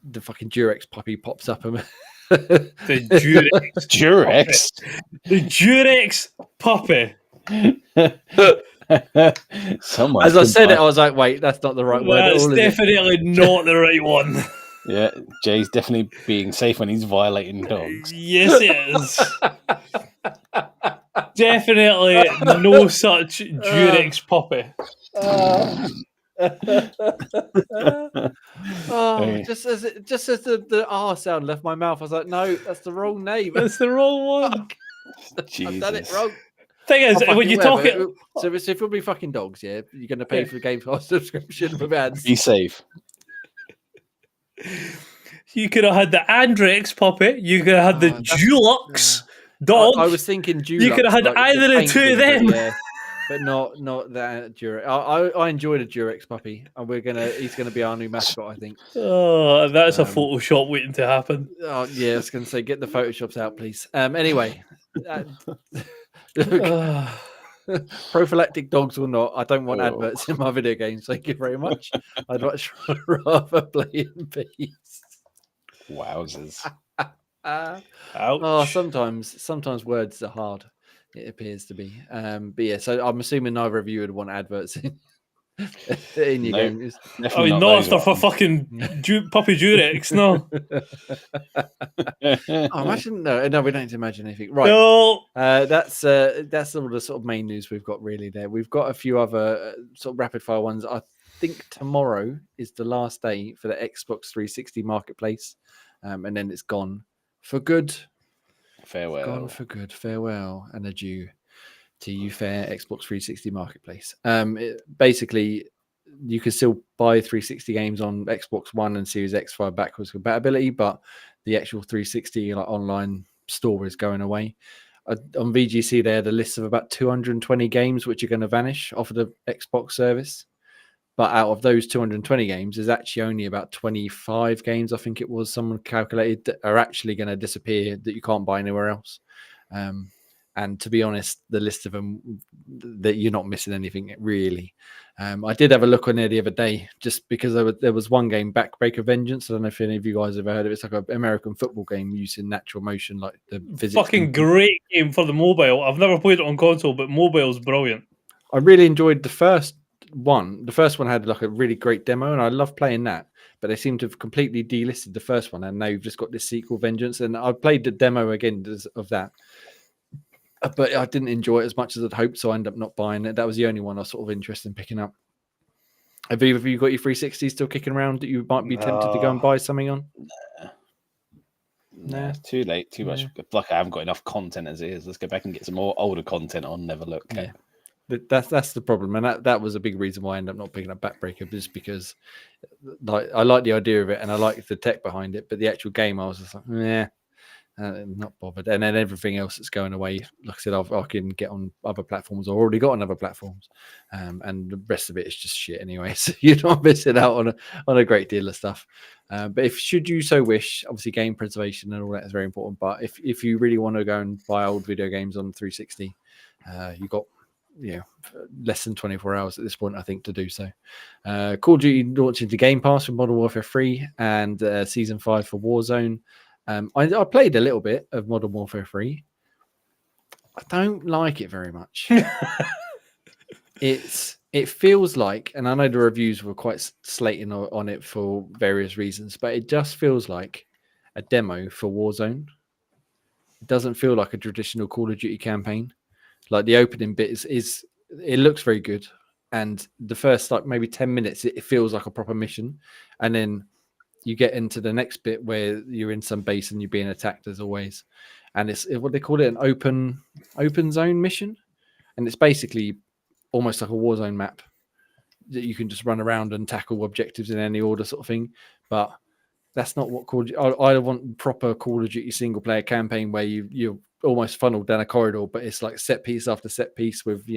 the fucking Durex puppy pops up and The Durex the Durex puppy. As I said it, I was like, wait, that's not the right word. That's definitely not the right one. Yeah, Jay's definitely being safe when he's violating dogs. Yes, it is. Definitely no such Durex puppy. Just as the R sound left my mouth, I was like, no, that's the wrong name. That's the wrong one. I've done it wrong. Thing is, when you talk it, so if it'll be fucking dogs, yeah, you're going to pay for the Game Pass subscription with ads. Be safe. You could have had the Andrex puppet. You could have had the Dulux dog. I was thinking Dulux. You could have had like either of the 2 of them. But not that Durex. I enjoyed a Durex puppy, and he's gonna be our new mascot, I think. Oh, that's a Photoshop waiting to happen. Oh yeah, I was gonna say, get the Photoshops out, please. Anyway, prophylactic dogs or not, I don't want adverts in my video games. Thank you very much. I'd much rather play in peace. Wowzers! Ouch. Oh, sometimes words are hard. It appears to be. But yeah, so I'm assuming neither of you would want adverts in. in your Nope. games. I Definitely mean, not no, those after for ones. fucking puppy Durex, no. Oh, imagine no, we don't need to imagine anything. Right, No. that's all the sort of main news we've got really. There, we've got a few other sort of rapid fire ones. I think tomorrow is the last day for the Xbox 360 marketplace, and then it's gone for good. Farewell. Gone for good. Farewell and adieu to you, fair Xbox 360 marketplace. Basically, you can still buy 360 games on Xbox One and Series X for backwards compatibility, but the actual 360 online store is going away. On VGC, they had a list of about 220 games which are going to vanish off of the Xbox service. But out of those 220 games, there's actually only about 25 games, I think it was, someone calculated, that are actually going to disappear that you can't buy anywhere else. And to be honest, the list of them, that you're not missing anything really. I did have a look on there the other day, just because there was one game, Backbreaker Vengeance. I don't know if any of you guys have ever heard of it. It's like an American football game using natural motion, like the physics. Fucking great game for the mobile. I've never played it on console, but mobile's brilliant. I really enjoyed the first one. The first one had like a really great demo, and I love playing that. But they seem to have completely delisted the first one, and now you've just got this sequel, Vengeance. And I played the demo again of that, but I didn't enjoy it as much as I'd hoped, so I ended up not buying it. That was the only one I was sort of interested in picking up. Have you got your 360 still kicking around that you might be tempted to go and buy something on? Nah, too late, too much. Like I haven't got enough content as it is. Let's go back and get some more older content on Never Look. Yeah. That's the problem, and that was a big reason why I ended up not picking up Backbreaker, just because I like the idea of it and I like the tech behind it, but the actual game I was just like, not bothered. And then everything else that's going away, like I said, I can get on other platforms. I've already got on other platforms, and the rest of it is just shit anyway. So you're not missing out on a great deal of stuff. But if should you so wish, obviously game preservation and all that is very important. But if you really want to go and buy old video games on 360, you got less than 24 hours at this point, I think, to do so. Call of Duty launching to Game Pass with Modern Warfare 3 and Season 5 for Warzone. I played a little bit of Modern Warfare 3. I don't like it very much. It feels like, and I know the reviews were quite slating on it for various reasons, but it just feels like a demo for Warzone. It doesn't feel like a traditional Call of Duty campaign. Like the opening bit is it looks very good, and the first like maybe 10 minutes it feels like a proper mission, and then you get into the next bit where you're in some base and you're being attacked as always, and it's what they call it, an open zone mission, and it's basically almost like a Warzone map that you can just run around and tackle objectives in any order, sort of thing. But that's not what Call of Duty. I want proper Call of Duty single player campaign where you're almost funneled down a corridor, but it's like set piece after set piece with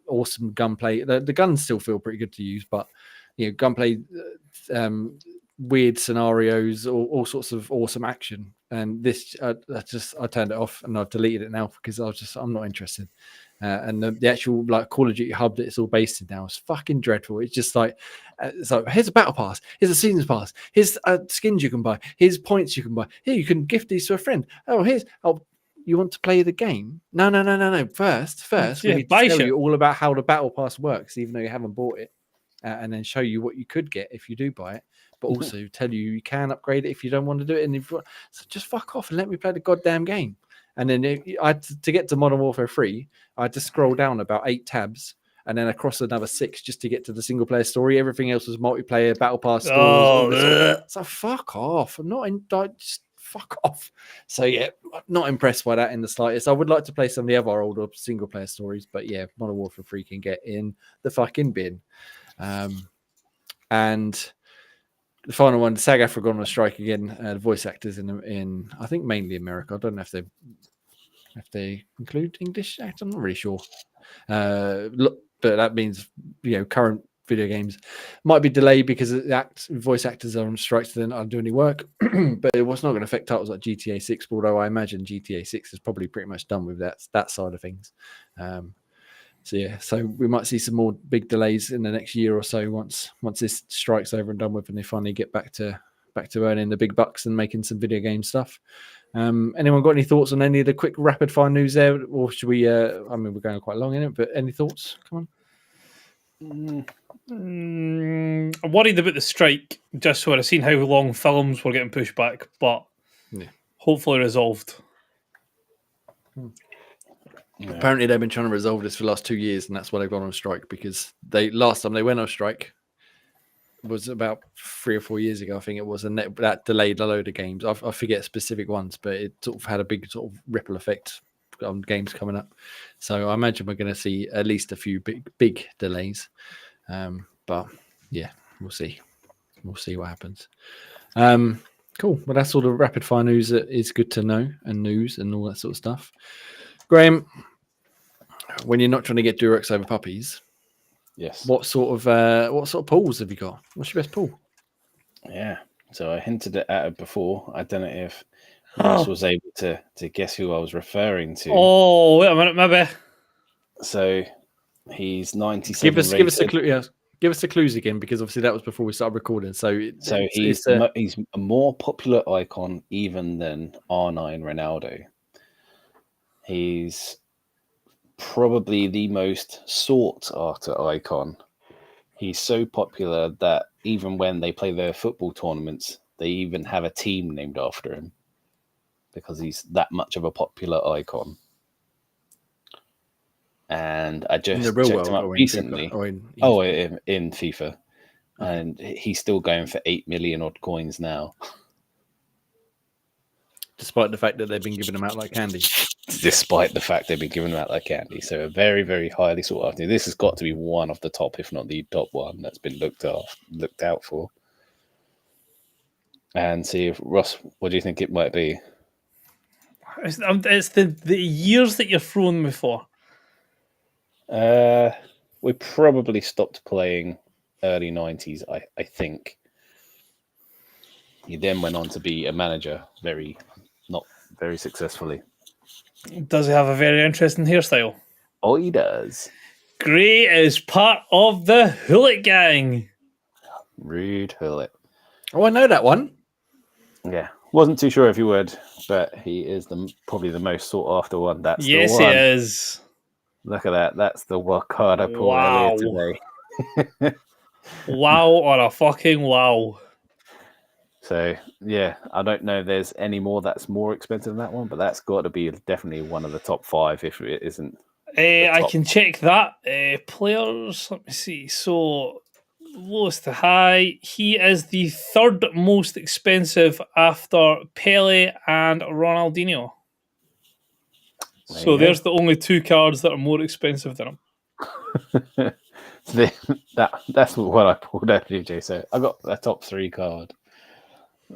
awesome gunplay. The guns still feel pretty good to use, but gunplay, weird scenarios, all sorts of awesome action. And this, I turned it off and I've deleted it now because I'm not interested. And the actual like Call of Duty hub that it's all based in now is fucking dreadful. It's just like here's a battle pass, here's a seasons pass, here's skins you can buy, here's points you can buy. Here you can gift these to a friend. You want to play the game? No. First, we need to tell you all about how the battle pass works, even though you haven't bought it, and then show you what you could get if you do buy it. But also tell you can upgrade it if you don't want to do it. And so just fuck off and let me play the goddamn game. And then to get to Modern Warfare 3, I had to scroll down about 8 tabs and then across another 6 just to get to the single player story. Everything else was multiplayer, battle pass stores. So fuck off. I'm not in. Just fuck off. So yeah, not impressed by that in the slightest. I would like to play some of the other older single player stories, but yeah, Modern Warfare 3 can get in the fucking bin. And the final one, SAG-AFTRA gone on strike again. The voice actors in I think mainly America. I don't know if they include English actors. I'm not really sure. But that means current video games might be delayed because voice actors are on strike, so they're not doing any work. But it was not going to affect titles like GTA 6. Although I imagine GTA 6 is probably pretty much done with that side of things. So we might see some more big delays in the next year or so once this strike's over and done with, and they finally get back to earning the big bucks and making some video game stuff. Anyone got any thoughts on any of the quick rapid fire news there, or should we? We're going quite long in it, but any thoughts? Come on. I'm worried about the strike, just so I've seen how long films were getting pushed back, but hopefully resolved. Yeah. Apparently, they've been trying to resolve this for the last 2 years, and that's why they've gone on strike. Because last time they went on strike was about 3 or 4 years ago, I think it was, and that delayed a load of games. I forget specific ones, but it sort of had a big sort of ripple effect on games coming up. So I imagine we're going to see at least a few big delays. But yeah, we'll see. We'll see what happens. Cool. Well, that's all the rapid fire news that is good to know, and news and all that sort of stuff. Graham, when you're not trying to get Durex over puppies, Yes. what sort of pools have you got? What's your best pool? Yeah. So I hinted at it before. I don't know if Ross was able to guess who I was referring to. Oh, wait a minute, maybe. So he's 97 Give us rated. the clue. Yeah, give us the clues again, because obviously that was before we started recording. So he's a more popular icon even than R9 Ronaldo. He's probably the most sought after icon. He's so popular that even when they play their football tournaments, they even have a team named after him because he's that much of a popular icon. And I just checked him out recently. In FIFA. Okay. And he's still going for 8 million odd coins now. Despite the fact that they've been giving them out like candy. Despite the fact they've been giving them out like candy. So a very, very highly sought after. This has got to be one of the top, if not the top one, that's been looked out for. And see if Ross, what do you think it might be? It's the years that you're throwing me for. We probably stopped playing early 90s, I think. He then went on to be a manager, not very successfully. Does he have a very interesting hairstyle? Oh, he does. Gray is part of the Hullet gang. Rude Hullet. Oh, I know that one. Yeah. Wasn't too sure if you would, but he is probably the most sought after one. That's the one. Yes, he is. Look at that. That's the wild card I pulled earlier today. Wow on a fucking wow. So, yeah, I don't know if there's any more that's more expensive than that one, but that's got to be definitely one of the top 5 if it isn't. I can check that. Players, let me see. So, lowest to high, he is the 3rd most expensive after Pele and Ronaldinho. So there's the only 2 cards that are more expensive than him. That's what I pulled out, DJ. So I got a top 3 card.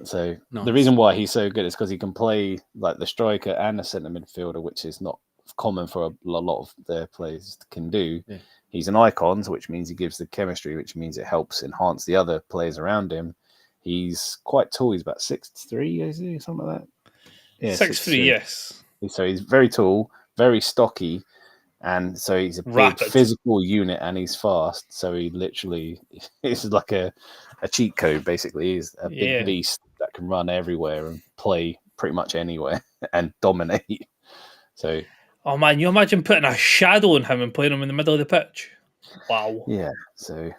So nice. The reason why he's so good is because he can play like the striker and the centre midfielder, which is not common for a lot of their players can do. Yeah. He's an icon, which means he gives the chemistry, which means it helps enhance the other players around him. He's quite tall. He's about 6'3", is he? Something like that. Yeah, 6'3", yes. So he's very tall, very stocky, and so he's a big physical unit, and he's fast. So he literally is like a cheat code, basically. He's a big beast that can run everywhere and play pretty much anywhere and dominate. So, oh man, you imagine putting a shadow on him and playing him in the middle of the pitch? Wow. Yeah. So,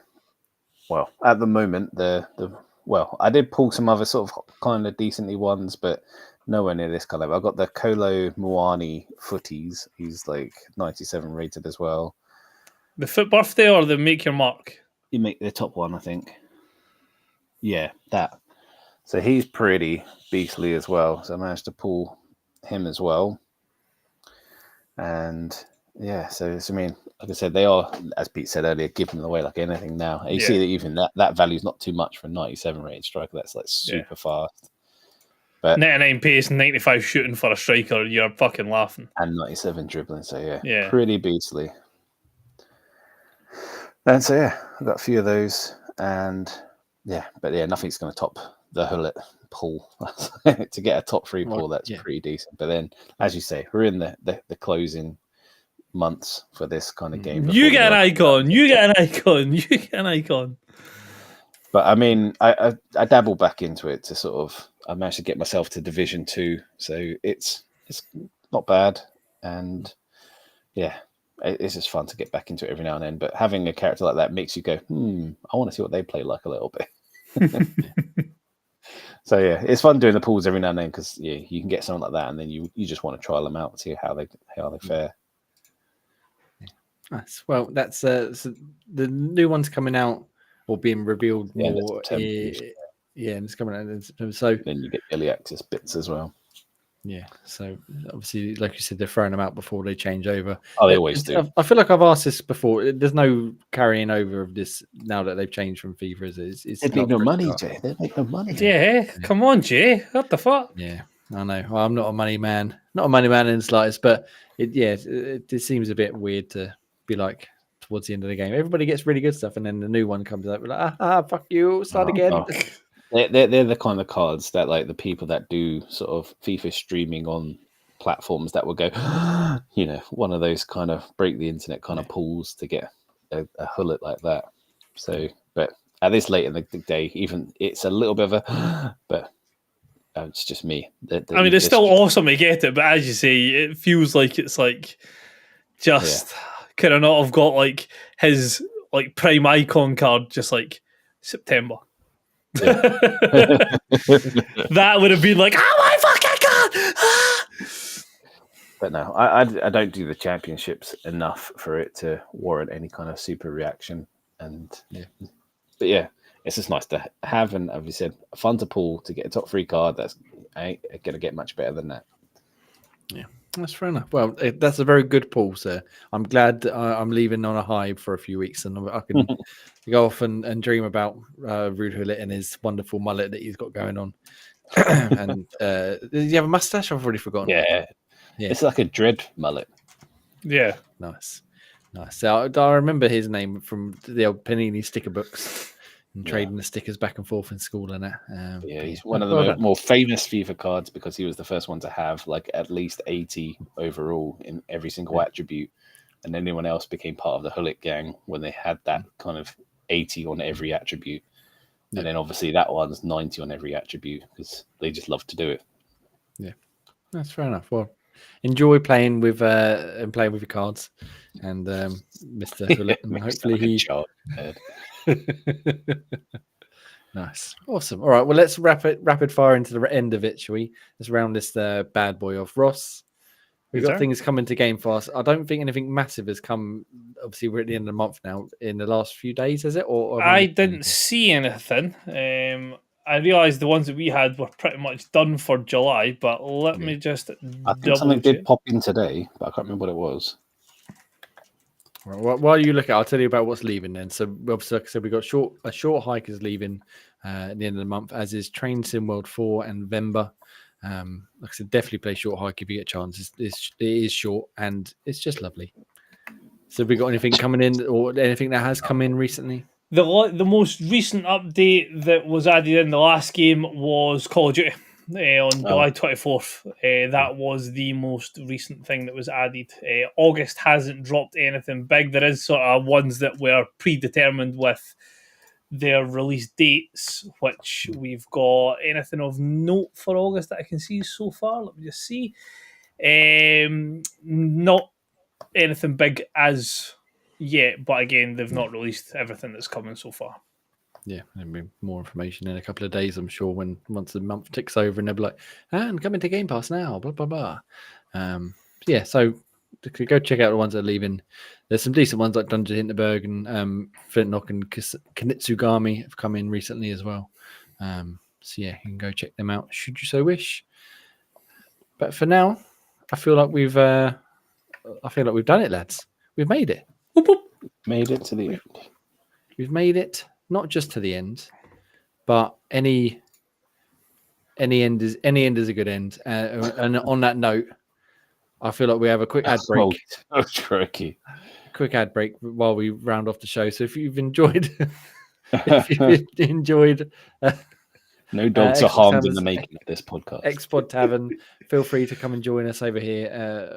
well, at the moment, I did pull some other sort of kind of decently ones, but nowhere near this kind of. I got the Kolo Muani footies. He's like 97 rated as well. The Foot Birthday or the Make Your Mark? You make the top one, I think. Yeah, that. So he's pretty beastly as well. So I managed to pull him as well. And yeah, so I mean, like I said, they are, as Pete said earlier, giving them away like anything now. You see that even that value is not too much for a 97 rated striker. That's like super fast. But 99 pace and 95 shooting for a striker, you're fucking laughing. And 97 dribbling, so yeah. Pretty beastly. And so I've got a few of those, and nothing's going to top the Hullet pull. To get a top 3 pull, that's pretty decent. But then, as you say, we're in the closing months for this kind of game. You get an icon. You get an icon. You get an icon. But I mean, I dabble back into it to sort of. I managed to get myself to Division 2, so it's not bad, and it's just fun to get back into it every now and then. But having a character like that makes you go, I want to see what they play like a little bit. So yeah, it's fun doing the pools every now and then because you can get someone like that, and then you just want to trial them out and see how they fare. Nice. Well, that's so the new one's coming out or being revealed more. Yeah, and it's coming out in September. So then you get early access bits as well. Yeah, so obviously, like you said, they're throwing them out before they change over. Oh, they always do. I feel like I've asked this before. There's no carrying over of this now that they've changed from FIFA. They make no money, Jay. They make no money. Yeah, come on, Jay. What the fuck? Yeah, I know. Well, I'm not a money man. Not a money man in the slightest, but it seems a bit weird to be like towards the end of the game. Everybody gets really good stuff, and then the new one comes out. We're like, fuck you, start again. Oh. They're the kind of cards that like the people that do sort of FIFA streaming on platforms that will go, one of those kind of break the internet kind of pools to get a hullet like that. So, but at this late in the day, even it's a little bit of a, but it's just me. I mean, it's still awesome to get it, but as you say, it feels like it's like just could I not have got like his like prime icon card just like September. Yeah. That would have been like, oh my fucking god! But no, I don't do the championships enough for it to warrant any kind of super reaction. And but yeah, it's just nice to have, and as you said, fun to pull to get a top 3 card. That's ain't gonna get much better than that. Yeah, that's fair enough. Well, that's a very good pull, sir. I'm glad I'm leaving on a high for a few weeks, and I can go off and dream about Rude Hullet and his wonderful mullet that he's got going on. And does he have a mustache? I've already forgotten. Yeah, it's like a dread mullet. Yeah, nice. So I remember his name from the old Panini sticker books. And trading the stickers back and forth in school and that. He's one of the more famous FIFA cards because he was the first one to have like at least 80 overall in every single attribute, and anyone else became part of the Hullet gang when they had that kind of 80 on every attribute, and then obviously that one's 90 on every attribute because they just love to do it. Yeah, that's fair enough. Well, enjoy playing with your cards, and Mr. Hullet, and hopefully he. Nice, awesome. All right, well, let's rapid fire into the end of it, shall we? Let's round this bad boy off. Ross, we've got things coming to Game Fast. I don't think anything massive has come. Obviously, we're at the end of the month now. In the last few days, has it? Or I didn't see anything. I realised the ones that we had were pretty much done for July, but let me just. I think something did pop in today, but I can't remember what it was. Well, while you look at it, I'll tell you about what's leaving then. So, obviously, like I said, we've got a short hike is leaving at the end of the month, as is Train Sim World 4 and Vemba. Like I said, definitely play short hike if you get a chance. It is short and it's just lovely. So, have we got anything coming in or anything that has come in recently? The most recent update that was added in the last game was Call of Duty. On July 24th. That was the most recent thing that was added. August hasn't dropped anything big. There is sort of ones that were predetermined with their release dates, which we've got anything of note for August that I can see so far. Let me just see. Not anything big as yet, but again, they've not released everything that's coming so far. Yeah, there'll be more information in a couple of days, I'm sure, once the month ticks over and they'll be like, and coming to Game Pass now, blah, blah, blah. So go check out the ones that are leaving. There's some decent ones like Dungeon Hinterberg and Flint-locked and Kanitsugami have come in recently as well. So yeah, you can go check them out should you so wish. But for now, I feel like we've done it, lads. We've made it. Boop, boop. Made it to the end. We've made it. Not just to the end, but any end is a good end. And on that note, I feel like we have a quick ad break. Oh, tricky. Quick ad break while we round off the show. So if you've enjoyed, no dogs are harmed in the making of this podcast. X-Pod Tavern, feel free to come and join us over here.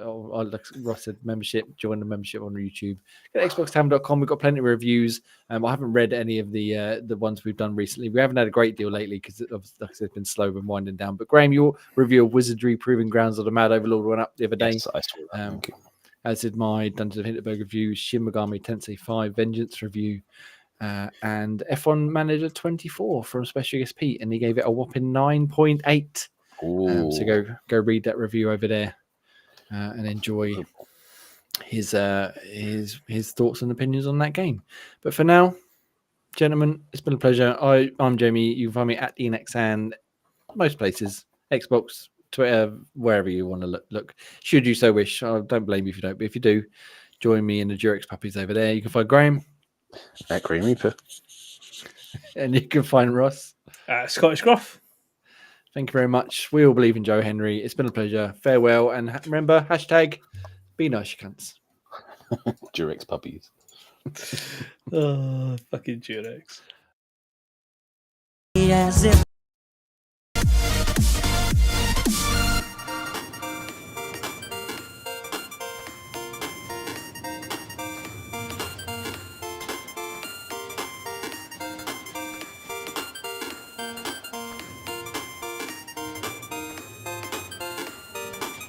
Or like Ross said, membership, join the membership on YouTube. Go to xboxtavern.com. We've got plenty of reviews. I haven't read any of the ones we've done recently. We haven't had a great deal lately because like I said, it's been slow and winding down. But Graham, your review of Wizardry Proving Grounds of the Mad Overlord went up the other day. Yes, I saw that. Thank you. as did my Dungeons of Hinterberg review, Shin Megami Tensei 5 Vengeance review, and F1 Manager 24 from Special Guest Pete, and he gave it a whopping 9.8. So go read that review over there and enjoy his thoughts and opinions on that game. But for now, gentlemen, it's been a pleasure. I'm Jamie. You can find me at DNXAN, most places, Xbox, Twitter, wherever you want to look. Should you so wish. I don't blame you if you don't, but if you do, join me in the Durex puppies over there. You can find Graham at Green Reaper, and you can find Ross at Scottish Gruff. Thank you very much. We all believe in Joe Henry. It's been a pleasure. Farewell, and remember, hashtag be nice, you cunts. Durex puppies. Oh, fucking Durex. As if